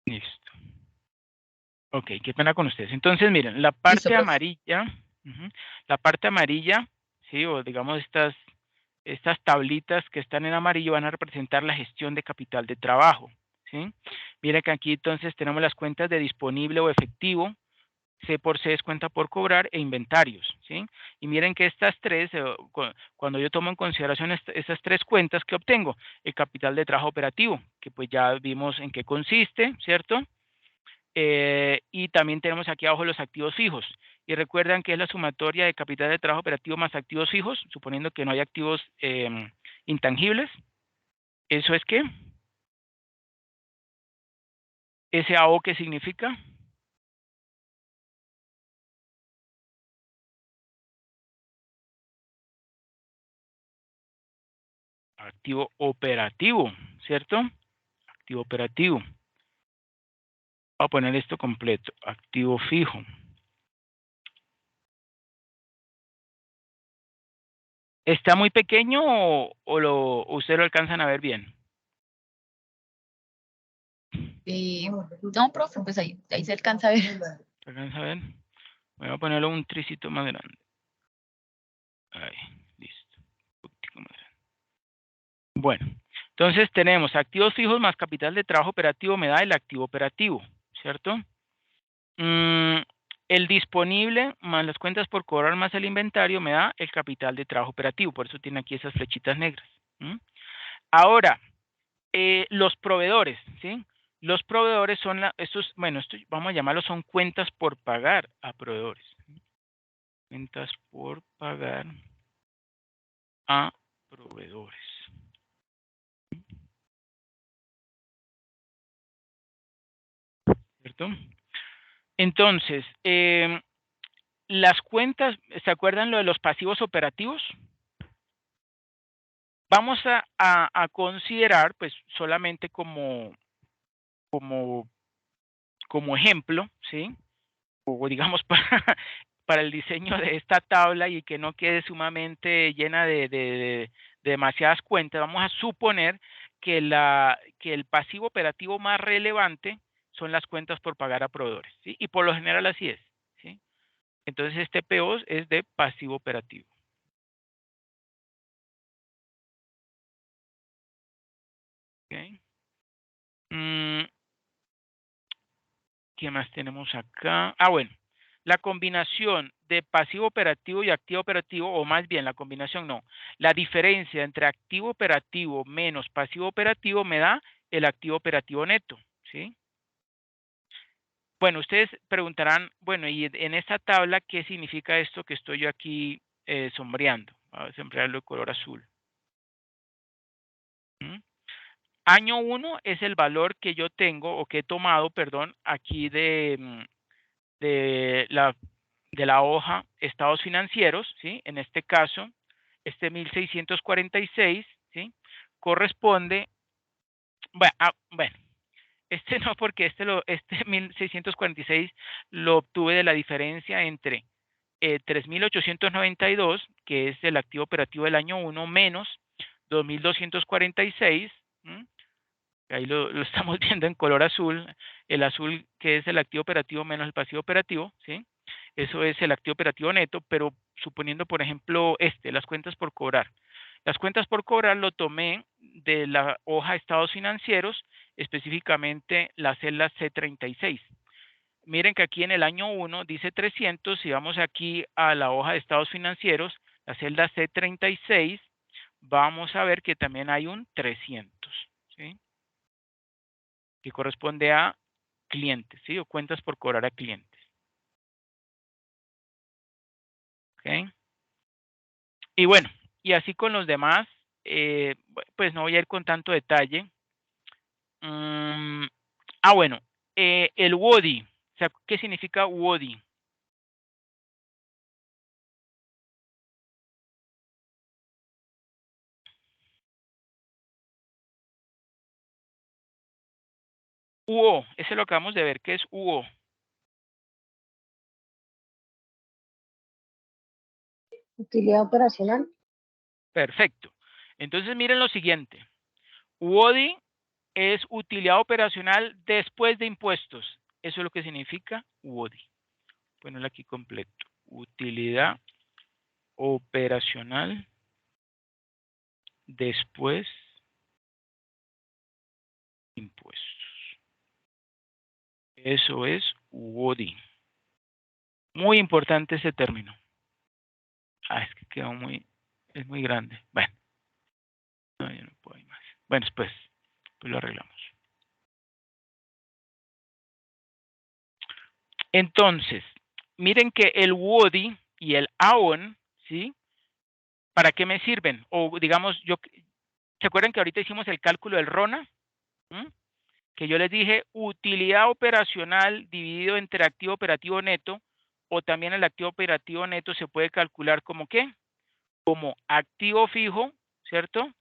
Listo. Ok, qué pena con ustedes. Entonces, miren, la parte Listo, amarilla, la parte amarilla, sí, o digamos estas tablitas que están en amarillo van a representar la gestión de capital de trabajo, ¿sí? Miren que aquí entonces tenemos las cuentas de disponible o efectivo, C por C es cuenta por cobrar e inventarios, ¿sí? Y miren que estas tres, cuando yo tomo en consideración estas tres cuentas, ¿qué obtengo? El capital de trabajo operativo, que pues ya vimos en qué consiste, ¿cierto? Y también tenemos aquí abajo los activos fijos. Y recuerdan que es la sumatoria de capital de trabajo operativo más activos fijos, suponiendo que no hay activos intangibles. ¿Eso es qué? ¿SAO qué significa? Activo operativo, ¿cierto? Activo operativo. Voy a poner esto completo. Activo fijo. ¿Está muy pequeño o usted lo alcanzan a ver bien? No, profe, pues ahí se alcanza a ver. ¿Se alcanza a ver? Voy a ponerlo un tricito más grande. Ahí, listo. Un poquitico más grande. Bueno, entonces tenemos activos fijos más capital de trabajo operativo me da el activo operativo, ¿cierto? El disponible más las cuentas por cobrar más el inventario me da el capital de trabajo operativo, por eso tiene aquí esas flechitas negras. Ahora, los proveedores, ¿sí? Los proveedores son estos, bueno, esto vamos a llamarlos son cuentas por pagar a proveedores. Cuentas por pagar a proveedores. ¿Cierto? Entonces, las cuentas, ¿se acuerdan lo de los pasivos operativos? Vamos a considerar, pues, solamente como ejemplo, ¿sí? O digamos, para el diseño de esta tabla y que no quede sumamente llena de demasiadas cuentas, vamos a suponer que el pasivo operativo más relevante son las cuentas por pagar a proveedores, ¿sí? Y por lo general así es, ¿sí? Entonces, este PO es de pasivo operativo. ¿Okay? ¿Qué más tenemos acá? Ah, bueno, la combinación de pasivo operativo y activo operativo, o más bien la combinación no, la diferencia entre activo operativo menos pasivo operativo me da el activo operativo neto, ¿sí? Bueno, ustedes preguntarán, bueno, y en esta tabla, ¿qué significa esto que estoy yo aquí sombreando? Voy a sombrearlo de color azul. ¿Mm? Año 1 es el valor que yo tengo, o que he tomado, perdón, aquí de la hoja estados financieros, ¿sí? En este caso, este 1646, ¿sí? Corresponde, bueno, este no, porque este 1646 lo obtuve de la diferencia entre 3.892, que es el activo operativo del año 1, menos 2.246. Ahí lo estamos viendo en color azul. El azul, que es el activo operativo menos el pasivo operativo, ¿sí? Eso es el activo operativo neto, pero suponiendo, por ejemplo, las cuentas por cobrar. Las cuentas por cobrar lo tomé de la hoja de estados financieros, específicamente la celda C36. Miren que aquí en el año 1 dice 300, si vamos aquí a la hoja de estados financieros, la celda C36, vamos a ver que también hay un 300, ¿sí? Que corresponde a clientes, ¿sí? O cuentas por cobrar a clientes. ¿Ok? Y bueno, y así con los demás, pues no voy a ir con tanto detalle. Bueno, el WODI. O sea, ¿qué significa WODI? UO, ese lo acabamos de ver, ¿qué es UO? Utilidad operacional. Perfecto. Entonces miren lo siguiente. WODI es utilidad operacional después de impuestos. Eso es lo que significa WODI. Ponerlo aquí completo. Utilidad operacional después de impuestos. Eso es WODI. Muy importante ese término. Es que quedó es muy grande. Bueno, no, yo no puedo ir más. Bueno, pues lo arreglamos. Entonces, miren que el WODI y el AON, ¿sí? ¿Para qué me sirven? O digamos, ¿se acuerdan que ahorita hicimos el cálculo del RONA? Que yo les dije utilidad operacional dividido entre activo operativo neto, o también el activo operativo neto se puede calcular como ¿qué? Como activo fijo, ¿cierto?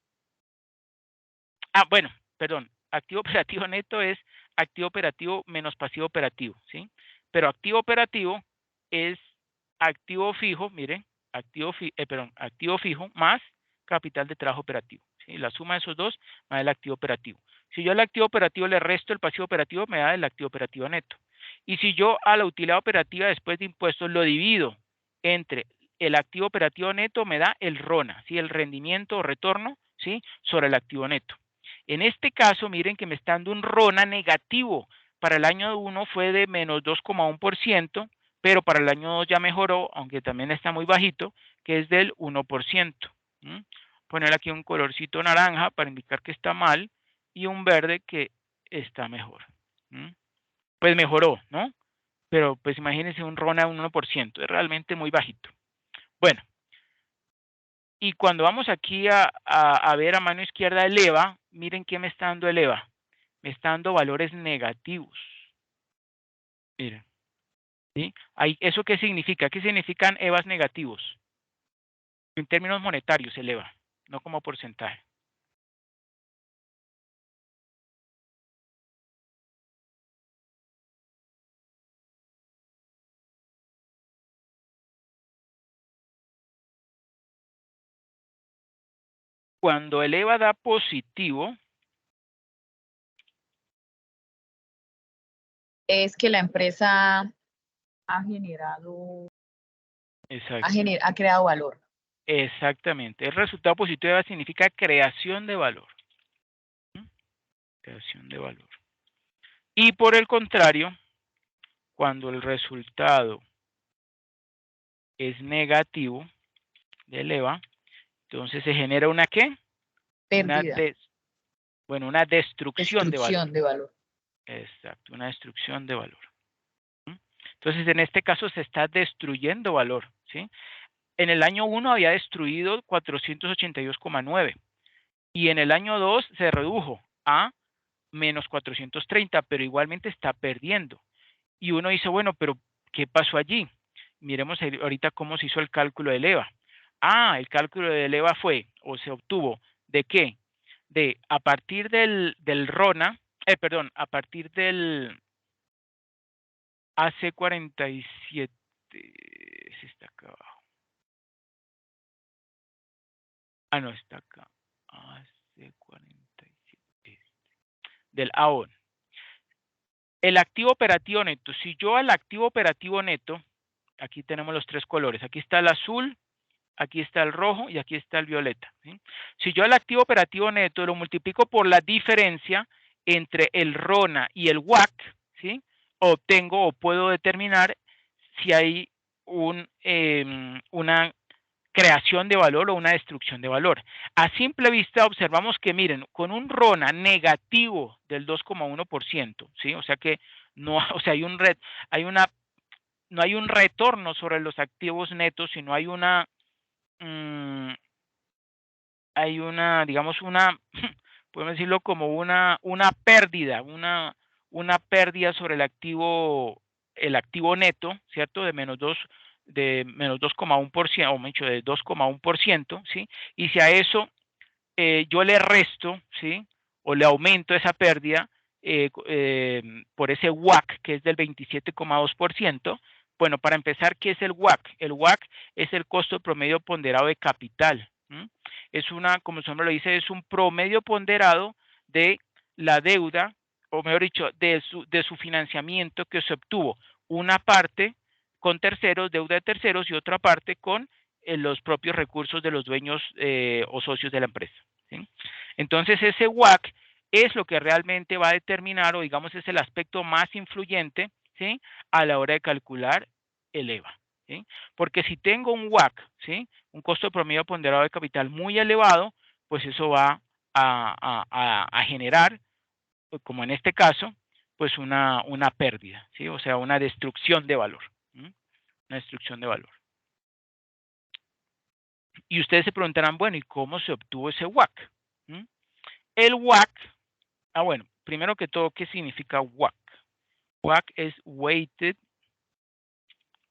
Bueno, perdón, activo operativo neto es activo operativo menos pasivo operativo, ¿sí? Pero activo operativo es activo fijo, miren, activo fijo más capital de trabajo operativo, ¿sí? La suma de esos dos más el activo operativo. Si yo al activo operativo le resto el pasivo operativo, me da el activo operativo neto. Y si yo a la utilidad operativa después de impuestos lo divido entre el activo operativo neto, me da el RONA, ¿sí? El rendimiento o retorno, ¿sí? Sobre el activo neto. En este caso, miren que me está dando un RONA negativo. Para el año 1 fue de menos 2,1%, pero para el año 2 ya mejoró, aunque también está muy bajito, que es del 1%. Poner aquí un colorcito naranja para indicar que está mal y un verde que está mejor. Pues mejoró, ¿no? Pero pues imagínense un RONA de un 1%, es realmente muy bajito. Bueno, y cuando vamos aquí a ver a mano izquierda el EVA, miren qué me está dando el EVA. Me está dando valores negativos. Miren. ¿Sí? ¿Eso qué significa? ¿Qué significan EVAs negativos? En términos monetarios el EVA, no como porcentaje. Cuando el EVA da positivo, es que la empresa ha generado, ha creado valor. Exactamente. El resultado positivo de EVA significa creación de valor. Creación de valor. Y por el contrario, cuando el resultado es negativo del EVA, entonces se genera una ¿qué? Pérdida. Una destrucción de valor. De Exacto, una destrucción de valor. Entonces, en este caso se está destruyendo valor, ¿sí? En el año 1 había destruido 482,9 y en el año 2 se redujo a menos 430, pero igualmente está perdiendo. Y uno dice, bueno, pero ¿qué pasó allí? Miremos ahorita cómo se hizo el cálculo del EVA. El cálculo del EVA fue, o se obtuvo, ¿de qué? De a partir del RONA, a partir del AC47, está acá abajo. Ah, no, está acá. AC47. Del AON. El activo operativo neto. Si yo al activo operativo neto, aquí tenemos los tres colores. Aquí está el azul, aquí está el rojo y aquí está el violeta, ¿sí? Si yo al activo operativo neto lo multiplico por la diferencia entre el RONA y el WACC, ¿sí? Obtengo o puedo determinar si hay una creación de valor o una destrucción de valor. A simple vista observamos que, miren, con un RONA negativo del 2,1%, ¿sí? O sea que no, o sea, no hay un retorno sobre los activos netos, sino hay una, digamos, podemos decirlo como una pérdida, una pérdida sobre el activo neto, ¿cierto? De menos 2,1%, o mucho de 2,1%, ¿sí? Y si a eso yo le resto, ¿sí? O le aumento esa pérdida por ese WACC, que es del 27,2%. Bueno, para empezar, ¿qué es el WACC? El WACC es el costo promedio ponderado de capital. Es como su nombre lo dice, es un promedio ponderado de la deuda, o mejor dicho, de su financiamiento que se obtuvo. Una parte con terceros, deuda de terceros, y otra parte con los propios recursos de los dueños o socios de la empresa, ¿sí? Entonces, ese WACC es lo que realmente va a determinar, o digamos, es el aspecto más influyente, ¿sí? A la hora de calcular el EVA, ¿sí? Porque si tengo un WACC, ¿sí? Un costo promedio ponderado de capital muy elevado, pues eso va a generar, como en este caso, pues una pérdida, ¿sí? O sea, una destrucción de valor, ¿sí? Una destrucción de valor. Y ustedes se preguntarán, bueno, ¿y cómo se obtuvo ese WACC? El WACC, bueno, primero que todo, ¿qué significa WACC? WACC es Weighted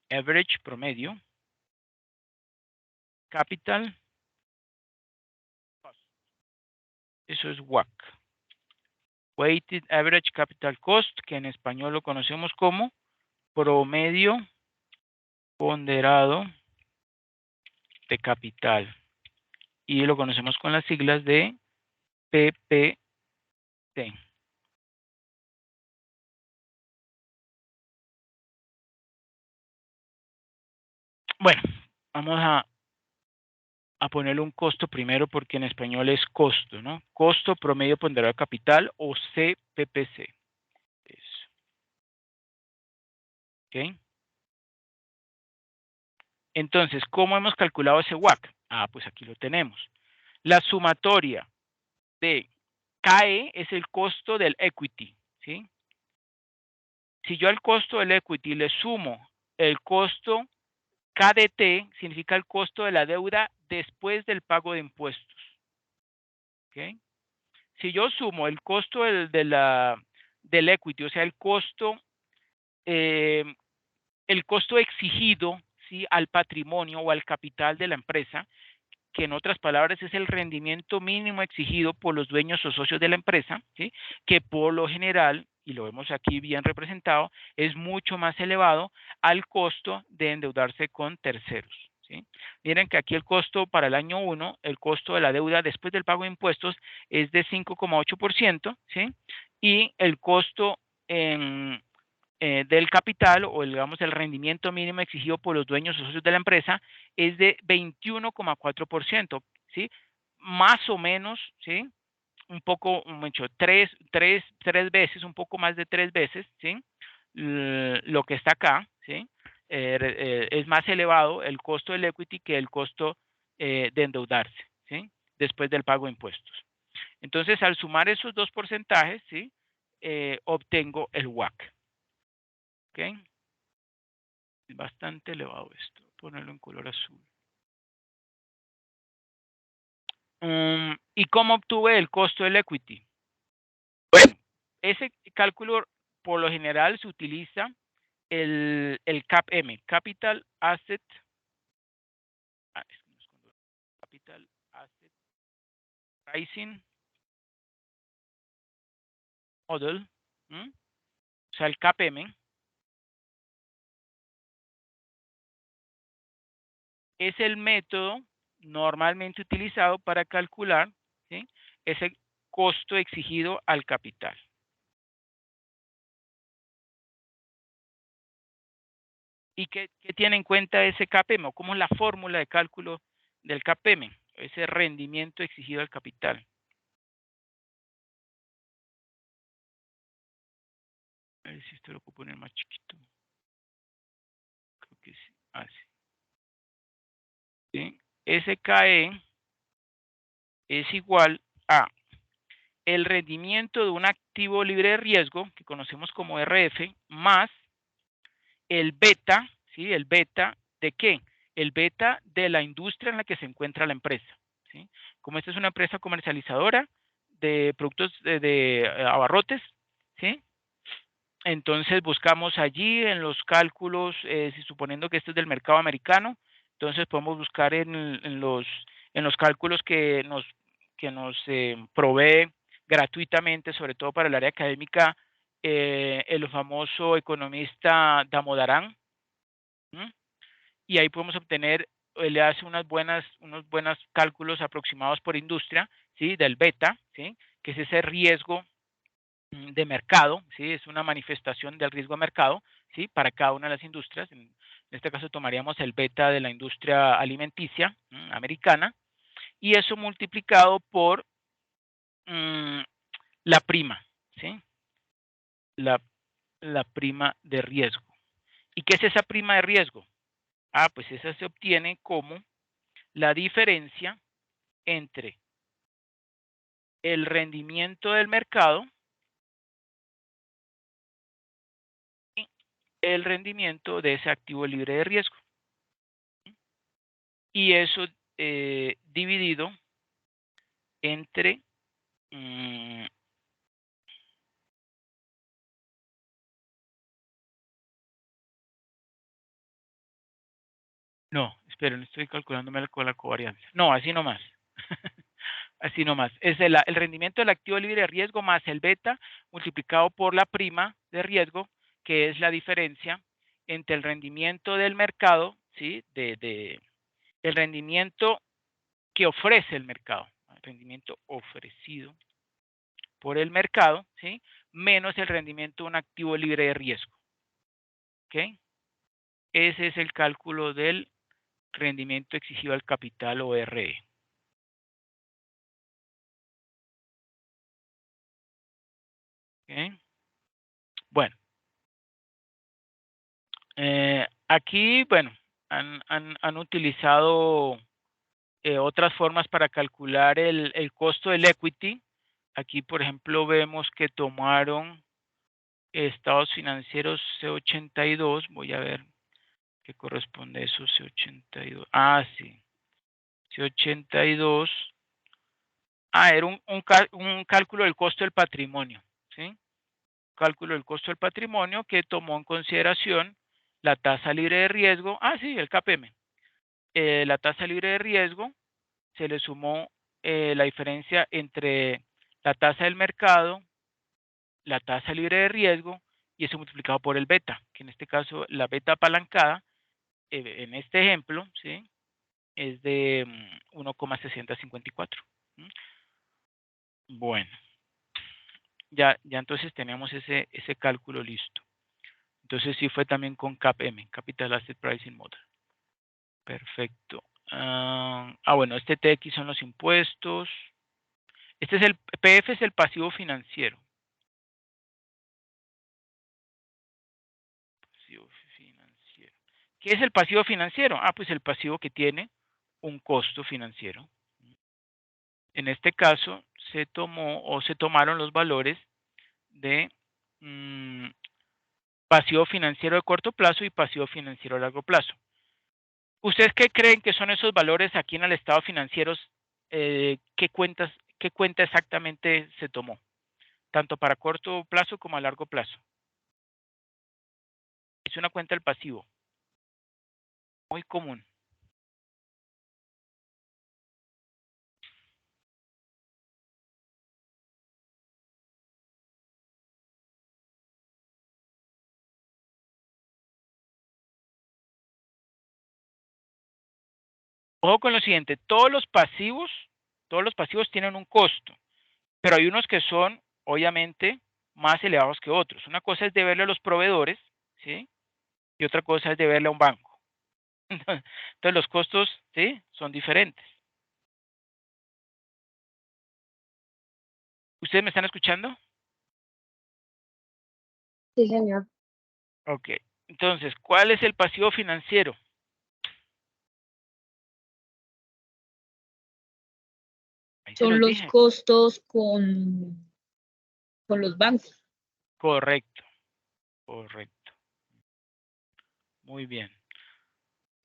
Average Promedio Capital Cost. Eso es WACC. Weighted Average Capital Cost, que en español lo conocemos como promedio ponderado de capital. Y lo conocemos con las siglas de PPT. Bueno, vamos a ponerle un costo primero porque en español es costo, ¿no? Costo promedio ponderado de capital o CPPC. Eso. ¿Ok? Entonces, ¿cómo hemos calculado ese WACC? Pues aquí lo tenemos. La sumatoria de KE es el costo del equity, ¿sí? Si yo al costo del equity le sumo el costo KDT, significa el costo de la deuda después del pago de impuestos. ¿Ok? Si yo sumo el costo del equity, o sea, el costo exigido, ¿sí? Al patrimonio o al capital de la empresa, que en otras palabras es el rendimiento mínimo exigido por los dueños o socios de la empresa, ¿sí? Que por lo general, y lo vemos aquí bien representado, es mucho más elevado al costo de endeudarse con terceros, ¿sí? Miren que aquí el costo para el año 1, el costo de la deuda después del pago de impuestos es de 5,8%, ¿sí? Y el costo del capital, o digamos el rendimiento mínimo exigido por los dueños o socios de la empresa, es de 21,4%, ¿sí? Más o menos, ¿sí? Un poco, mucho, tres veces, un poco más de 3 veces, ¿sí? Lo que está acá, ¿sí? Es más elevado el costo del equity que el costo de endeudarse, ¿sí? Después del pago de impuestos. Entonces, al sumar esos dos porcentajes, ¿sí? Obtengo el WACC. ¿Ok? Es bastante elevado esto. Voy a ponerlo en color azul. ¿Y cómo obtuve el costo del equity? Bueno, ese cálculo por lo general se utiliza el CAPM, Capital Asset, Capital Asset Pricing Model, o sea, el CAPM. es el método normalmente utilizado para calcular, ¿sí?, ese costo exigido al capital. ¿Y qué tiene en cuenta ese KPM? ¿O cómo es la fórmula de cálculo del KPM? Ese rendimiento exigido al capital. A ver si esto lo puedo poner más chiquito. Creo que sí. Así. ¿Sí? SKE es igual a el rendimiento de un activo libre de riesgo, que conocemos como RF, más el beta, ¿sí? ¿El beta de qué? El beta de la industria en la que se encuentra la empresa, ¿sí? Como esta es una empresa comercializadora de productos de abarrotes, ¿sí? Entonces buscamos allí en los cálculos, si suponiendo que este es del mercado americano, entonces podemos buscar en los cálculos que nos provee gratuitamente, sobre todo para el área académica, el famoso economista Damodaran, ¿m? Y ahí podemos obtener, le hace unos buenos cálculos aproximados por industria, ¿sí?, del beta, ¿sí?, que es ese riesgo de mercado, ¿sí?, es una manifestación del riesgo de mercado, ¿sí?, para cada una de las industrias. En este caso tomaríamos el beta de la industria alimenticia americana, y eso multiplicado por la prima, ¿sí?, la prima de riesgo. ¿Y qué es esa prima de riesgo? Ah, pues esa se obtiene como la diferencia entre el rendimiento del mercado y el rendimiento de ese activo libre de riesgo. Y eso dividido entre no, esperen, estoy calculándome con la covarianza. No, así nomás. Así nomás. Es el rendimiento del activo libre de riesgo más el beta multiplicado por la prima de riesgo, que es la diferencia entre el rendimiento del mercado, ¿sí?, el rendimiento que ofrece el mercado, el rendimiento ofrecido por el mercado, ¿sí?, menos el rendimiento de un activo libre de riesgo. ¿Ok? Ese es el cálculo del rendimiento exigido al capital o RE. ¿Ok? Bueno, aquí, bueno, han utilizado otras formas para calcular el costo del equity. Aquí, por ejemplo, vemos que tomaron estados financieros C82. Voy a ver qué corresponde eso, C82. Ah, sí. C82. Ah, era un cálculo del costo del patrimonio, ¿sí? Cálculo del costo del patrimonio que tomó en consideración la tasa libre de riesgo. Ah, sí, el KPM. La tasa libre de riesgo, se le sumó la diferencia entre la tasa del mercado, la tasa libre de riesgo, y eso multiplicado por el beta, que en este caso la beta apalancada, en este ejemplo, ¿sí?, es de 1,654. Bueno, ya entonces tenemos ese cálculo listo. Entonces sí fue también con CAPM, Capital Asset Pricing Model. Perfecto. Bueno, este TX son los impuestos. Este es el PF, es el pasivo financiero. Pasivo financiero. ¿Qué es el pasivo financiero? Ah, pues el pasivo que tiene un costo financiero. En este caso se tomaron los valores de pasivo financiero de corto plazo y pasivo financiero a largo plazo. ¿Ustedes qué creen que son esos valores aquí en el estado financiero? ¿Qué cuenta exactamente se tomó? Tanto para corto plazo como a largo plazo. Es una cuenta del pasivo. Muy común. Ojo con lo siguiente, todos los pasivos tienen un costo, pero hay unos que son, obviamente, más elevados que otros. Una cosa es deberle a los proveedores, ¿sí? Y otra cosa es deberle a un banco. Entonces, los costos, ¿sí? Son diferentes. ¿Ustedes me están escuchando? Sí, señor. Ok. Entonces, ¿cuál es el pasivo financiero? Ahí se Son los los dije. costos con los bancos. Correcto, correcto. Muy bien,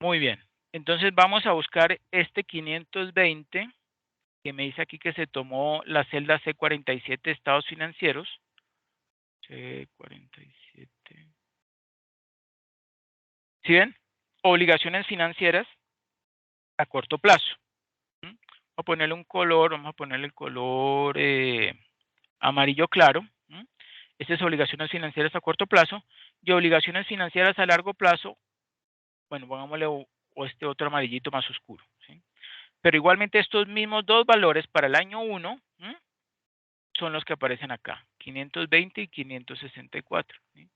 muy bien. Entonces vamos a buscar este 520 que me dice aquí que se tomó la celda C47 estados financieros. C47. ¿Sí ven? Obligaciones financieras a corto plazo. ¿Mm? Vamos a ponerle un color, vamos a ponerle el color amarillo claro. ¿Mm? Estas son obligaciones financieras a corto plazo y obligaciones financieras a largo plazo. Bueno, pongámosle o este otro amarillito más oscuro. ¿Sí? Pero igualmente estos mismos dos valores para el año 1 son los que aparecen acá, 520 y 564. ¿Sí?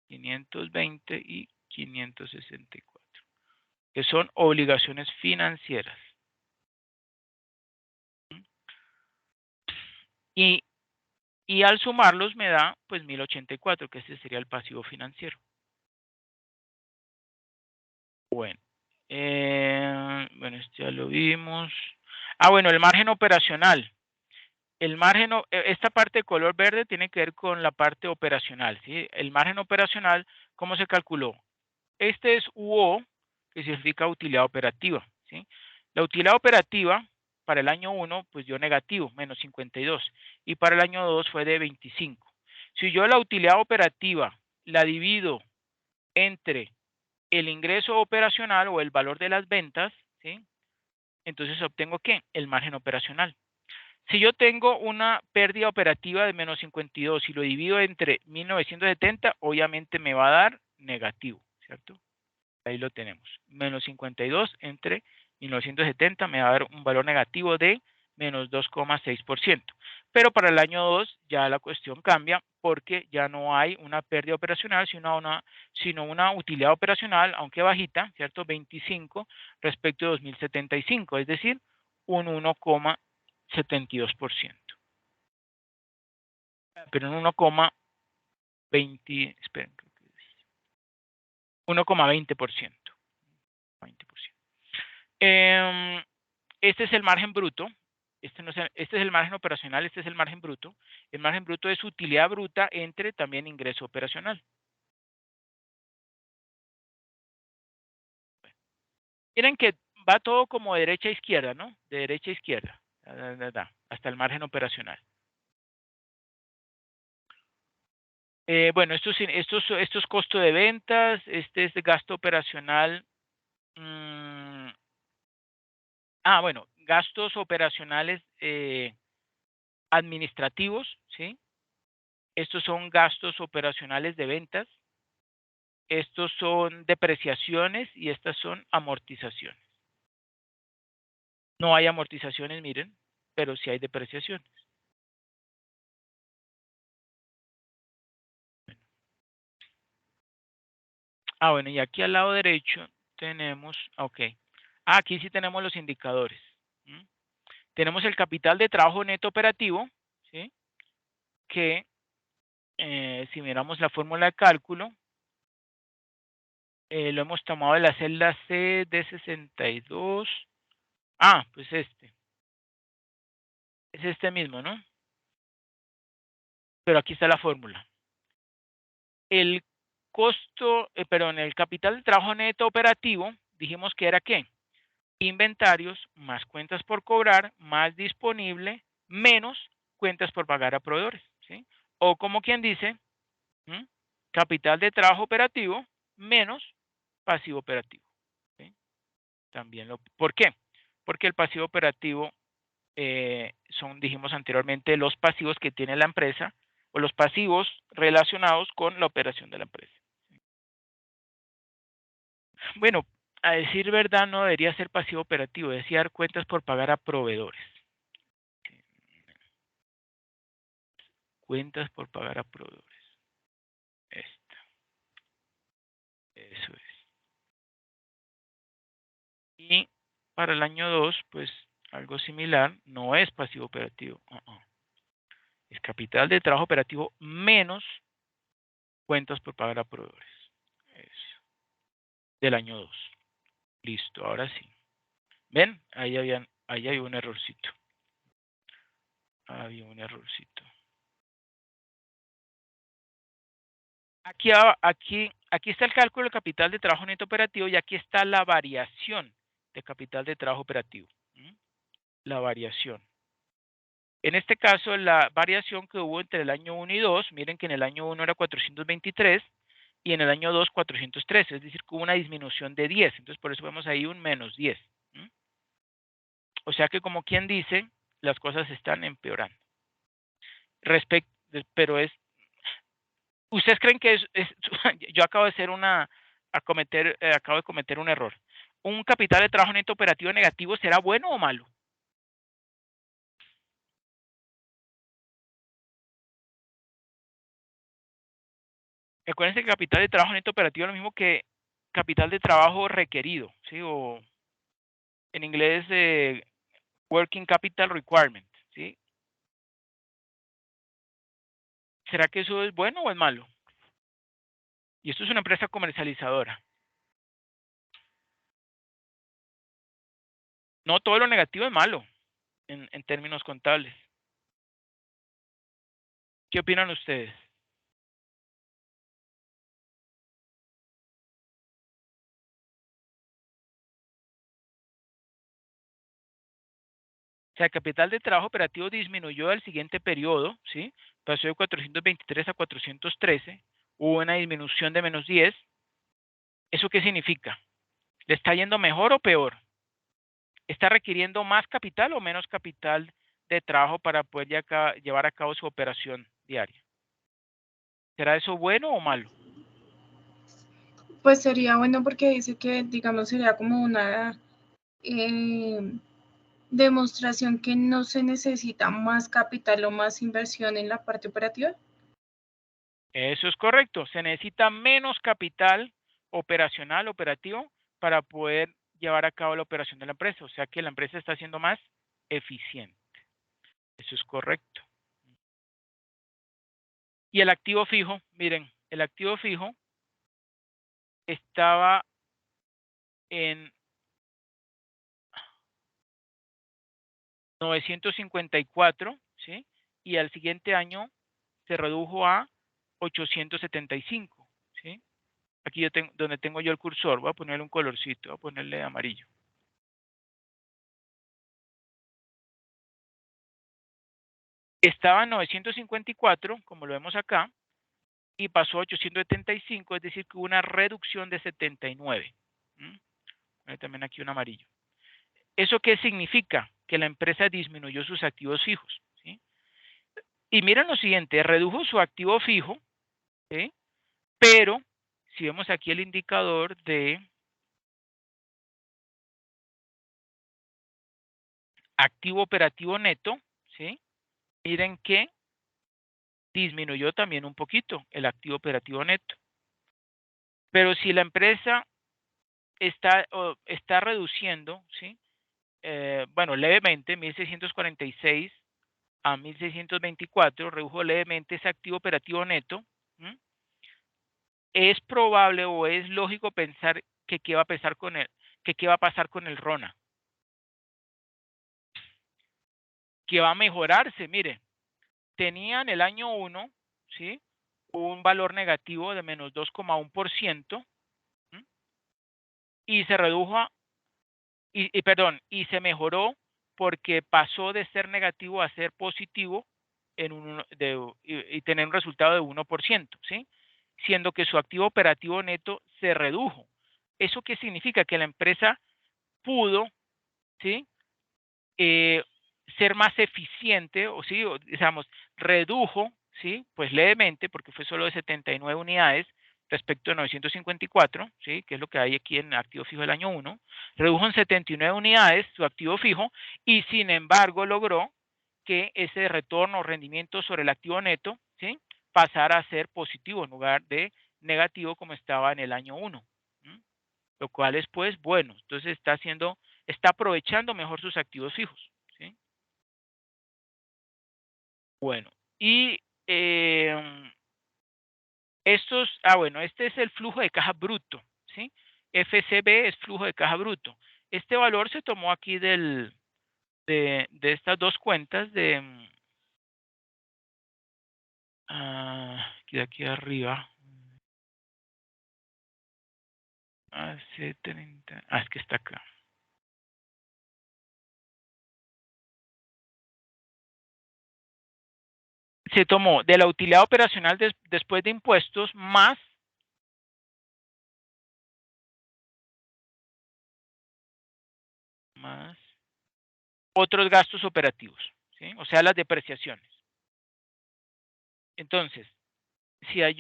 520 y 564, que son obligaciones financieras. ¿Sí? Y al sumarlos me da pues 1084, que ese sería el pasivo financiero. Bueno, bueno, esto ya lo vimos. Ah, bueno, el margen operacional. El margen, esta parte de color verde tiene que ver con la parte operacional, ¿sí? El margen operacional, ¿cómo se calculó? Este es UO, que significa utilidad operativa, ¿sí? La utilidad operativa para el año 1, pues dio negativo, menos 52, y para el año 2 fue de 25. Si yo la utilidad operativa la divido entre el ingreso operacional o el valor de las ventas, ¿sí? Entonces obtengo ¿qué? El margen operacional. Si yo tengo una pérdida operativa de menos 52 y lo divido entre 1970, obviamente me va a dar negativo, ¿cierto? Ahí lo tenemos. Menos 52 entre 1970 me va a dar un valor negativo de menos 2,6%. Pero para el año 2 ya la cuestión cambia porque ya no hay una pérdida operacional, sino una utilidad operacional, aunque bajita, ¿cierto? 25 respecto de 2075, es decir, un 1,72%. Pero en 1,20, esperen, 1,20%. 20%. Este es el margen bruto. Este es el margen operacional, este es el margen bruto. El margen bruto es utilidad bruta entre también ingreso operacional. Miren que va todo como de derecha a izquierda, ¿no? De derecha a izquierda, hasta el margen operacional. Bueno, esto es costo de ventas, este es de gasto operacional. Bueno, gastos operacionales administrativos, ¿sí? Estos son gastos operacionales de ventas. Estos son depreciaciones y estas son amortizaciones. No hay amortizaciones, miren, pero sí hay depreciaciones. Bueno, y aquí al lado derecho tenemos, ok. Aquí sí tenemos los indicadores. Tenemos el capital de trabajo neto operativo, ¿sí? Que si miramos la fórmula de cálculo, lo hemos tomado de la celda C de 62. Pues este. Es este mismo, ¿no? Pero aquí está la fórmula. El costo, el capital de trabajo neto operativo, dijimos que era ¿qué? Inventarios más cuentas por cobrar, más disponible, menos cuentas por pagar a proveedores, ¿sí? O como quien dice, capital de trabajo operativo menos pasivo operativo, ¿sí? También ¿por qué? Porque el pasivo operativo dijimos anteriormente, los pasivos que tiene la empresa o los pasivos relacionados con la operación de la empresa. Bueno, a decir verdad, no debería ser pasivo operativo, debería dar cuentas por pagar a proveedores. Cuentas por pagar a proveedores. Esta. Eso es. Y para el año 2, pues algo similar, no es pasivo operativo. Es capital de trabajo operativo menos cuentas por pagar a proveedores. Eso. Del año 2. Listo, ahora sí. ¿Ven? Ahí hay un errorcito. Había un errorcito. Aquí está el cálculo del capital de trabajo neto operativo y aquí está la variación de capital de trabajo operativo. La variación. En este caso, la variación que hubo entre el año 1 y 2, miren que en el año 1 era 423 y en el año 2 413, es decir, que hubo una disminución de 10. Entonces, por eso vemos ahí un menos 10. O sea que, como quien dice, las cosas están empeorando. Pero es... ¿Ustedes creen que yo acabo de cometer un error? ¿Un capital de trabajo neto operativo negativo será bueno o malo? Recuerden que capital de trabajo neto operativo es lo mismo que capital de trabajo requerido, ¿sí? O en inglés, Working Capital Requirement, ¿sí? ¿Será que eso es bueno o es malo? Y esto es una empresa comercializadora. No todo lo negativo es malo en términos contables. ¿Qué opinan ustedes? O sea, el capital de trabajo operativo disminuyó al siguiente periodo, ¿sí? Pasó de 423 a 413, hubo una disminución de menos 10. ¿Eso qué significa? ¿Le está yendo mejor o peor? ¿Está requiriendo más capital o menos capital de trabajo para poder llevar a cabo su operación diaria? ¿Será eso bueno o malo? Pues sería bueno porque dice que, digamos, sería como una demostración que no se necesita más capital o más inversión en la parte operativa. Eso es correcto. Se necesita menos capital operacional, operativo, para poder llevar a cabo la operación de la empresa. O sea que la empresa está siendo más eficiente. Eso es correcto. Y el activo fijo, miren, el activo fijo estaba en 954, ¿sí? Y al siguiente año se redujo a 875, ¿sí? Aquí yo tengo, donde tengo yo el cursor, voy a ponerle un colorcito, voy a ponerle amarillo. Estaba en 954, como lo vemos acá, y pasó a 875, es decir, que hubo una reducción de 79. También aquí un amarillo. ¿Eso qué significa? Que la empresa disminuyó sus activos fijos, ¿sí? Y miren lo siguiente, redujo su activo fijo, ¿sí? Pero si vemos aquí el indicador de activo operativo neto, ¿sí? Miren que disminuyó también un poquito el activo operativo neto. Pero si la empresa está reduciendo, ¿sí? Bueno, levemente, 1.646 a 1.624, redujo levemente ese activo operativo neto. Es probable o es lógico pensar que qué va a pasar con el RONA. Que va a mejorarse, mire. Tenía en el año 1, ¿sí? Un valor negativo de menos 2,1%, y se redujo y se mejoró porque pasó de ser negativo a ser positivo y tener un resultado de 1%, ¿sí? Siendo que su activo operativo neto se redujo. ¿Eso qué significa? Que la empresa pudo, ¿sí? Ser más eficiente, o sí, digamos, redujo, ¿sí? Pues levemente, porque fue solo de 79 unidades, respecto de 954, ¿sí? Que es lo que hay aquí en activo fijo del año 1, redujo en 79 unidades su activo fijo y sin embargo logró que ese retorno o rendimiento sobre el activo neto, ¿sí? Pasara a ser positivo en lugar de negativo como estaba en el año 1, ¿sí? Lo cual es pues bueno, entonces está aprovechando mejor sus activos fijos, ¿sí? Bueno, y bueno, este es el flujo de caja bruto, ¿sí? FCB es flujo de caja bruto. Este valor se tomó aquí de estas dos cuentas de aquí arriba. AC30. Es que está acá. Se tomó de la utilidad operacional después de impuestos más otros gastos operativos, ¿sí? O sea, las depreciaciones. Entonces, si a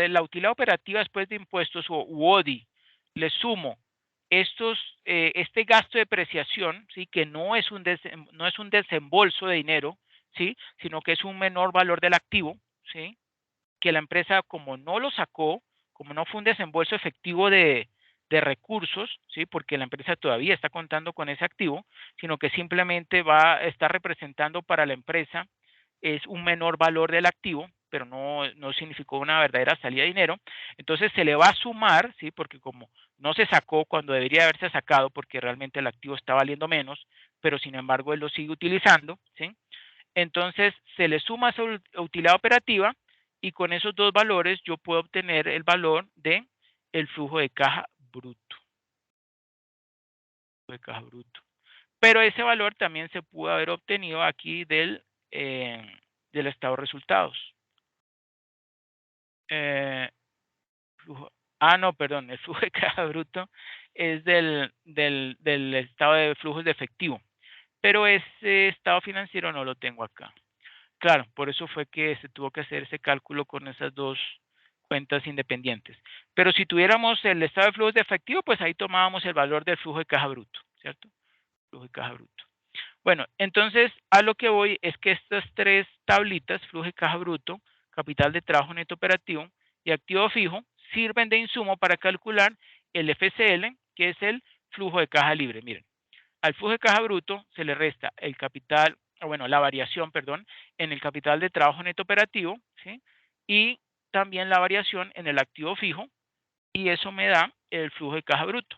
la utilidad operativa después de impuestos u ODI le sumo este gasto de depreciación, ¿sí? Que no es un desembolso de dinero, ¿sí? Sino que es un menor valor del activo, ¿sí? Que la empresa, como no lo sacó, como no fue un desembolso efectivo de recursos, ¿sí? Porque la empresa todavía está contando con ese activo, sino que simplemente está representando para la empresa es un menor valor del activo, pero no significó una verdadera salida de dinero. Entonces se le va a sumar, ¿sí? Porque como no se sacó cuando debería haberse sacado, porque realmente el activo está valiendo menos, pero sin embargo él lo sigue utilizando, ¿sí? Entonces se le suma esa utilidad operativa y con esos dos valores yo puedo obtener el valor de el flujo de caja bruto. Pero ese valor también se pudo haber obtenido aquí del estado de resultados. No, perdón, el flujo de caja bruto es del estado de flujos de efectivo, pero ese estado financiero no lo tengo acá. Claro, por eso fue que se tuvo que hacer ese cálculo con esas dos cuentas independientes. Pero si tuviéramos el estado de flujos de efectivo, pues ahí tomábamos el valor del flujo de caja bruto, ¿cierto? Flujo de caja bruto. Bueno, entonces a lo que voy es que estas tres tablitas, flujo de caja bruto, capital de trabajo neto operativo y activo fijo, sirven de insumo para calcular el FCL, que es el flujo de caja libre. Miren, al flujo de caja bruto se le resta el capital, la variación, perdón, en el capital de trabajo neto operativo, ¿sí? Y también la variación en el activo fijo, y eso me da el flujo de caja bruto.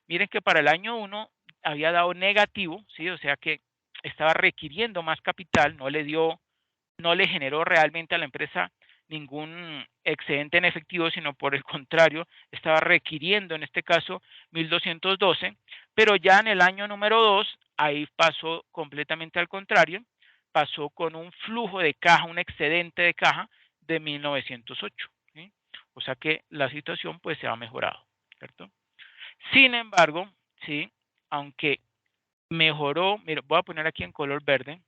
Miren que para el año 1 había dado negativo, ¿sí? O sea que estaba requiriendo más capital, no le generó realmente a la empresa ningún excedente en efectivo, sino por el contrario, estaba requiriendo en este caso 1.212, pero ya en el año número 2, ahí pasó completamente al contrario, pasó con un flujo de caja, un excedente de caja de 1.908, ¿sí? O sea que la situación pues se ha mejorado, ¿cierto? Sin embargo, ¿sí? Aunque mejoró, mira, voy a poner aquí en color verde,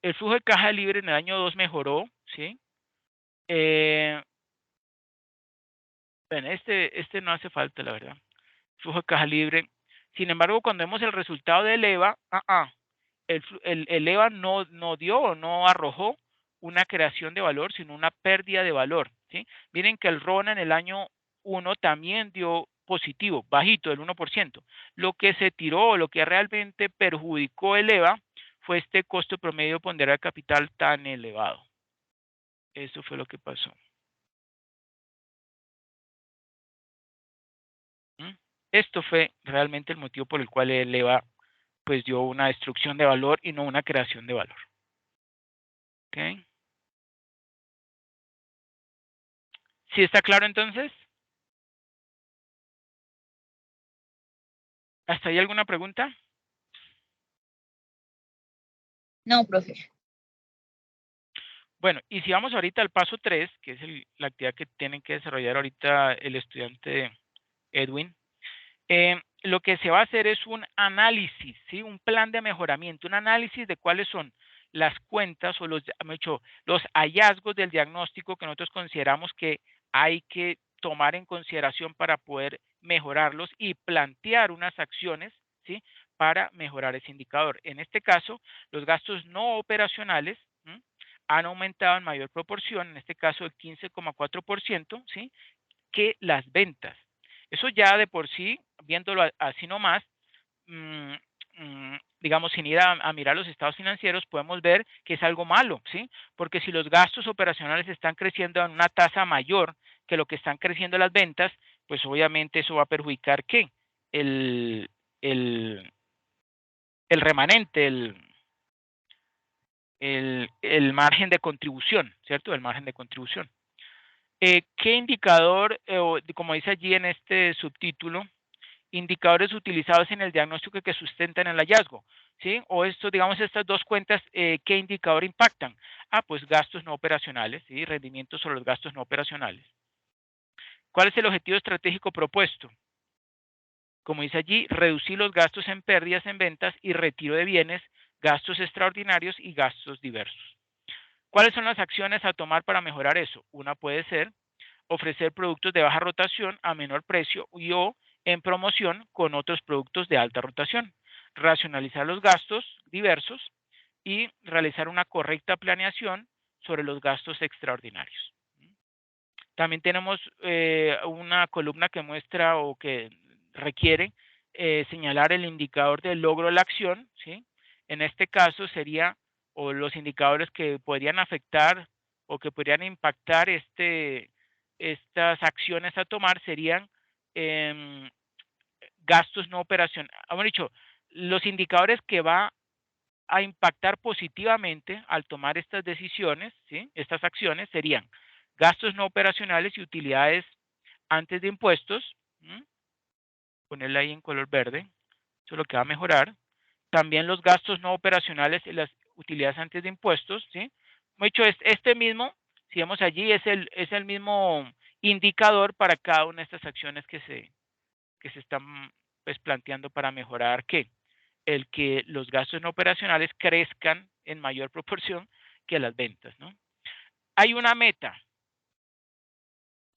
el flujo de caja libre en el año 2 mejoró, ¿sí? Bueno, este no hace falta, la verdad. Flujo de caja libre. Sin embargo, cuando vemos el resultado del EVA, el EVA no dio o no arrojó una creación de valor, sino una pérdida de valor, ¿sí? Miren que el RONA en el año 1 también dio positivo, bajito, del 1%. Lo que se tiró, lo que realmente perjudicó el EVA fue este costo promedio ponderal de capital tan elevado. Eso fue lo que pasó. Esto fue realmente el motivo por el cual el EVA pues dio una destrucción de valor y no una creación de valor. ¿Ok? ¿Sí está claro entonces? ¿Hasta ahí alguna pregunta? No, profe. Bueno, y si vamos ahorita al paso 3, que es la actividad que tienen que desarrollar ahorita el estudiante Edwin, lo que se va a hacer es un análisis, ¿sí? Un plan de mejoramiento, un análisis de cuáles son las cuentas o los hallazgos del diagnóstico que nosotros consideramos que hay que tomar en consideración para poder mejorarlos y plantear unas acciones, ¿sí?, para mejorar ese indicador. En este caso, los gastos no operacionales han aumentado en mayor proporción, en este caso el 15,4%, ¿sí?, que las ventas. Eso ya de por sí, viéndolo así nomás, digamos, sin ir a mirar los estados financieros, podemos ver que es algo malo, ¿sí? Porque si los gastos operacionales están creciendo en una tasa mayor que lo que están creciendo las ventas, pues obviamente eso va a perjudicar ¿qué? El remanente, el margen de contribución, ¿cierto? El margen de contribución. ¿Qué indicador, como dice allí en este subtítulo, indicadores utilizados en el diagnóstico que sustentan el hallazgo, ¿sí? O esto, digamos, estas dos cuentas, ¿qué indicador impactan? Pues gastos no operacionales, ¿sí? Rendimiento sobre los gastos no operacionales. ¿Cuál es el objetivo estratégico propuesto? Como dice allí, reducir los gastos en pérdidas en ventas y retiro de bienes, gastos extraordinarios y gastos diversos. ¿Cuáles son las acciones a tomar para mejorar eso? Una puede ser ofrecer productos de baja rotación a menor precio y o en promoción con otros productos de alta rotación, racionalizar los gastos diversos y realizar una correcta planeación sobre los gastos extraordinarios. También tenemos una columna que muestra o que requiere señalar el indicador de logro de la acción, ¿sí? En este caso sería, o los indicadores que podrían afectar o que podrían impactar estas acciones a tomar serían gastos no operacionales. Hemos dicho, los indicadores que va a impactar positivamente al tomar estas decisiones, ¿sí?, estas acciones serían gastos no operacionales y utilidades antes de impuestos, ponerla ahí en color verde, eso es lo que va a mejorar. También los gastos no operacionales y las utilidades antes de impuestos, ¿sí? Hemos dicho, este mismo, si vemos allí, es el mismo indicador para cada una de estas acciones que se están pues planteando para mejorar ¿qué? El que los gastos no operacionales crezcan en mayor proporción que las ventas, ¿no? Hay una meta,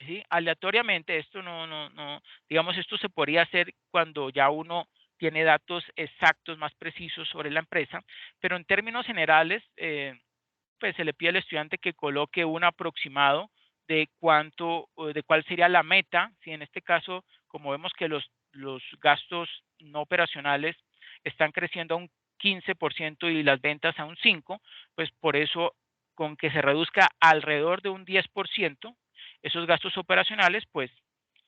¿sí? Aleatoriamente, esto no, digamos, esto se podría hacer cuando ya uno tiene datos exactos, más precisos sobre la empresa, pero en términos generales, pues se le pide al estudiante que coloque un aproximado de de cuál sería la meta, si en este caso, como vemos que los gastos no operacionales están creciendo a un 15% y las ventas a un 5%, pues por eso con que se reduzca alrededor de un 10%, esos gastos operacionales pues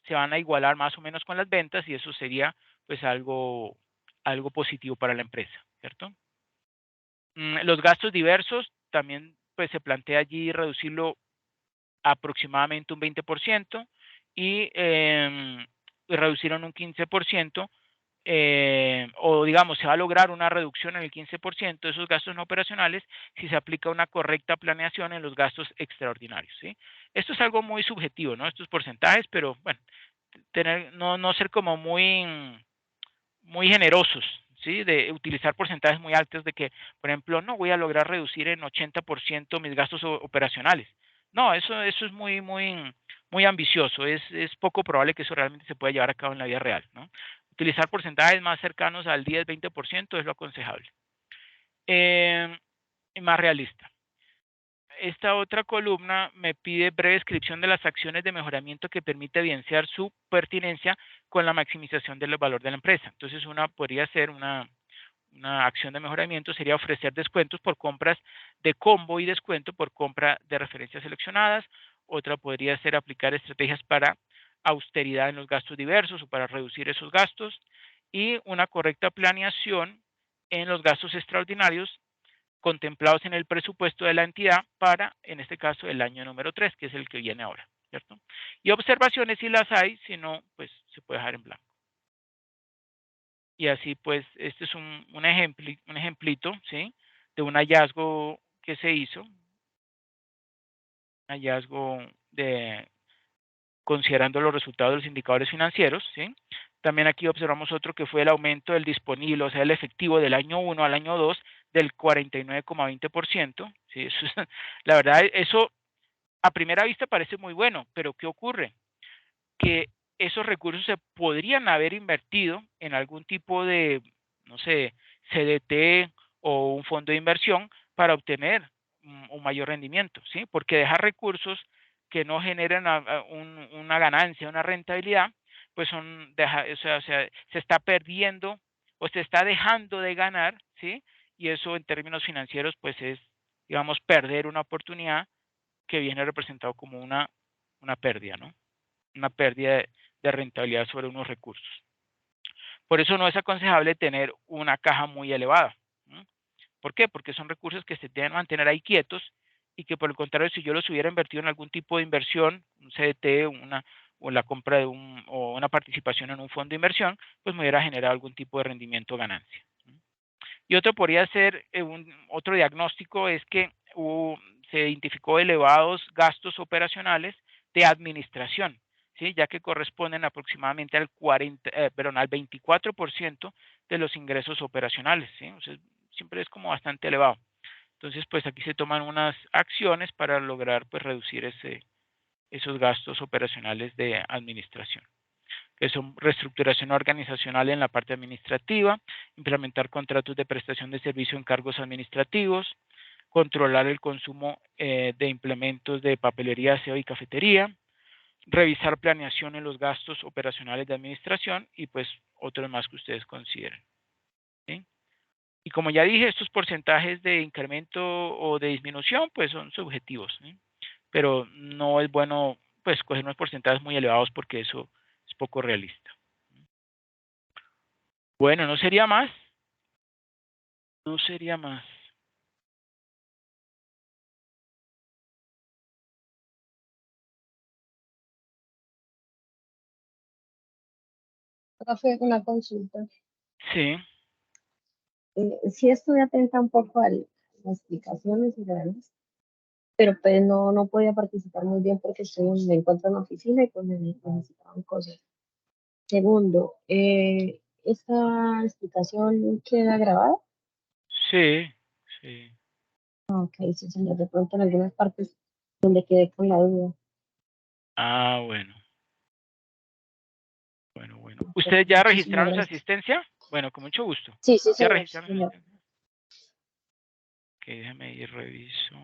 se van a igualar más o menos con las ventas y eso sería pues algo positivo para la empresa, ¿cierto? Los gastos diversos también pues se plantea allí reducirlo aproximadamente un 20% y reducirlo en un 15%, o digamos se va a lograr una reducción en el 15% de esos gastos no operacionales si se aplica una correcta planeación en los gastos extraordinarios, ¿sí? Esto es algo muy subjetivo, ¿no? Estos porcentajes, pero bueno, no ser como muy generosos, ¿sí? De utilizar porcentajes muy altos de que, por ejemplo, no voy a lograr reducir en 80% mis gastos operacionales. No, eso es muy ambicioso. Es poco probable que eso realmente se pueda llevar a cabo en la vida real, ¿no? Utilizar porcentajes más cercanos al 10-20% es lo aconsejable. Y más realista. Esta otra columna me pide breve descripción de las acciones de mejoramiento que permite evidenciar su pertinencia con la maximización del valor de la empresa. Entonces, una podría ser una acción de mejoramiento, sería ofrecer descuentos por compras de combo y descuento por compra de referencias seleccionadas. Otra podría ser aplicar estrategias para austeridad en los gastos diversos o para reducir esos gastos. Y una correcta planeación en los gastos extraordinarios contemplados en el presupuesto de la entidad para, en este caso, el año número 3, que es el que viene ahora, ¿cierto? Y observaciones si las hay, si no, pues se puede dejar en blanco. Y así, pues, este es un ejemplito, ¿sí? De un hallazgo que se hizo, un hallazgo considerando los resultados de los indicadores financieros, ¿sí? También aquí observamos otro que fue el aumento del disponible, o sea, el efectivo del año 1 al año 2 del 49,20%. ¿Sí? Eso es, la verdad, eso a primera vista parece muy bueno, pero ¿qué ocurre? Que esos recursos se podrían haber invertido en algún tipo de, no sé, CDT o un fondo de inversión para obtener un mayor rendimiento, ¿sí? Porque dejar recursos que no generan una ganancia, una rentabilidad, pues o sea, se está perdiendo o se está dejando de ganar, ¿sí? Y eso en términos financieros, pues es, digamos, perder una oportunidad que viene representado como una pérdida, ¿no? Una pérdida de rentabilidad sobre unos recursos. Por eso no es aconsejable tener una caja muy elevada. ¿No? ¿Por qué? Porque son recursos que se deben mantener ahí quietos y que por el contrario, si yo los hubiera invertido en algún tipo de inversión, un CDT, o la compra de o una participación en un fondo de inversión, pues me hubiera generado algún tipo de rendimiento o ganancia. Y otro podría ser, otro diagnóstico es que se identificó elevados gastos operacionales de administración, ¿sí? Ya que corresponden aproximadamente al 24% de los ingresos operacionales, ¿sí? O sea, siempre es como bastante elevado. Entonces, pues aquí se toman unas acciones para lograr pues reducir esos gastos operacionales de administración, que son reestructuración organizacional en la parte administrativa, implementar contratos de prestación de servicio en cargos administrativos, controlar el consumo de implementos de papelería, aseo y cafetería, revisar planeación en los gastos operacionales de administración y pues otros más que ustedes consideren. ¿Sí? Y como ya dije, estos porcentajes de incremento o de disminución pues son subjetivos, ¿sí? Pero no es bueno pues coger unos porcentajes muy elevados porque eso es poco realista. Bueno, ¿no sería más? No sería más. Profe, una consulta. Sí, Sí estuve atenta un poco a las explicaciones y demás, pero pues no podía participar muy bien porque me encuentro en la oficina y pues me necesitaban cosas. Segundo, ¿esta explicación queda grabada? sí, sí. Ok, sí, señor, de pronto en algunas partes donde quedé con la duda. Ah, bueno. Bueno. Pues, ¿Ustedes ya muchísimas registraron su gracias. asistencia? Bueno, con mucho gusto. Sí, sí, ¿Ya señor, sí, registraron su señor. asistencia? Ok, déjame ir, reviso.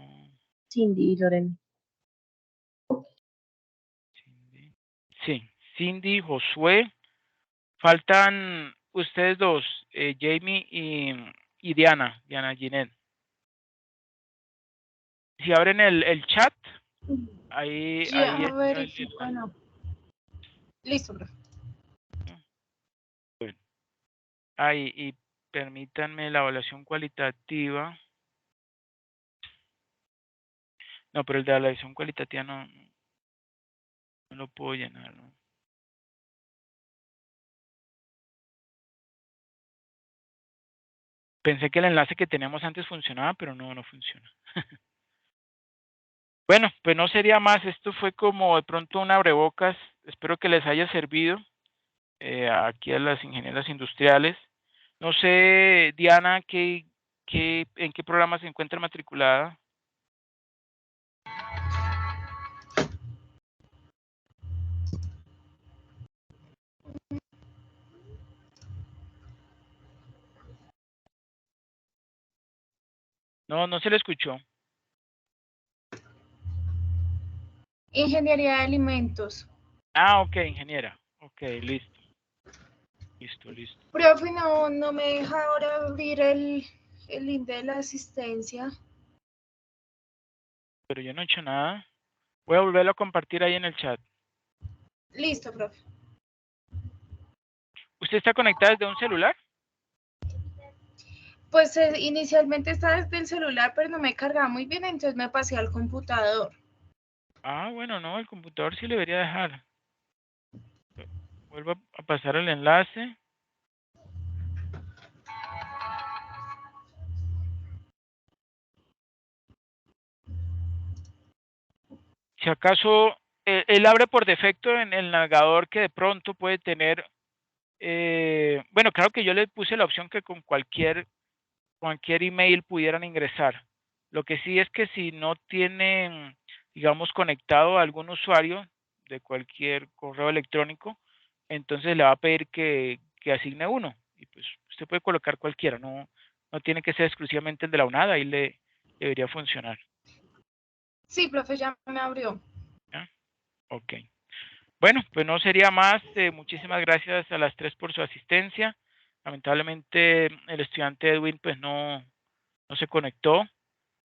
Cindy y Lorena. Cindy. Sí, Cindy, Josué. Faltan ustedes dos, Jamie y Diana Ginette. Si abren el chat, ahí Ya está el verifico, enlace. no. Listo, profe. Bueno, ahí, y permítanme la evaluación cualitativa. No, pero el de la evaluación cualitativa no lo puedo llenar, ¿no? Pensé que el enlace que teníamos antes funcionaba, pero no funciona. Bueno, pues no sería más. Esto fue como de pronto un abrebocas. Espero que les haya servido aquí a las ingenieras industriales. No sé, Diana, en qué programa se encuentra matriculada. No se le escuchó. Ingeniería de alimentos. Ah, ok, ingeniera. Ok, listo. Profe, no me deja ahora abrir el link de la asistencia. Pero yo no he hecho nada. Voy a volverlo a compartir ahí en el chat. Listo, profe. ¿Usted está conectada desde un celular? Pues inicialmente estaba desde el celular, pero no me cargaba muy bien, entonces me pasé al computador. Ah, bueno, no, el computador sí le debería dejar. Vuelvo a pasar el enlace. Si acaso, él abre por defecto en el navegador que de pronto puede tener, bueno, claro que yo le puse la opción que con cualquier cualquier email pudieran ingresar. Lo que sí es que si no tienen, digamos, conectado a algún usuario de cualquier correo electrónico, entonces le va a pedir que asigne uno. Y pues usted puede colocar cualquiera, no tiene que ser exclusivamente el de la UNAD, ahí le debería funcionar. Sí, profe, ya me abrió. ¿Ya? Ok. Bueno, pues no sería más. Muchísimas gracias a las tres por su asistencia. Lamentablemente el estudiante Edwin pues no se conectó,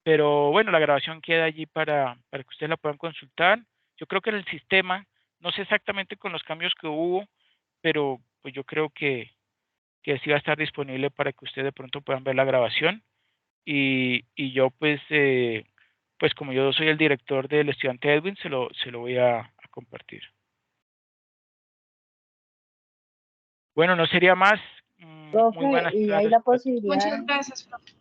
pero bueno, la grabación queda allí para que ustedes la puedan consultar. Yo creo que en el sistema, no sé exactamente con los cambios que hubo, pero pues yo creo que sí va a estar disponible para que ustedes de pronto puedan ver la grabación. Y yo pues como yo soy el director del estudiante Edwin, se lo voy a compartir. Bueno, no sería más. Muy Profe, buenas y hay tardes la para todos. posibilidad Muchas gracias, profe.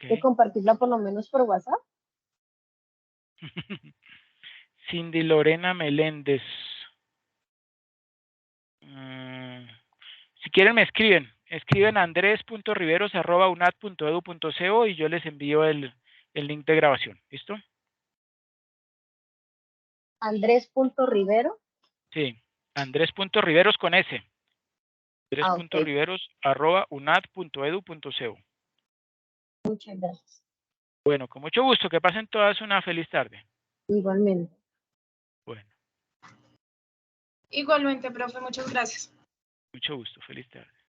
de compartirla por lo menos por WhatsApp. Cindy Lorena Meléndez. Si quieren me escriben. Escriben a andres.riveros@unad.edu.co y yo les envío el link de grabación. ¿Listo? Andrés.Rivero. Sí. Andres.riveros con S. Ok. Andres.riveros@unad.edu.co. Muchas gracias. Bueno, con mucho gusto. Que pasen todas una feliz tarde. Igualmente. Bueno, Igualmente, profe, muchas gracias. mucho gusto. Feliz tarde.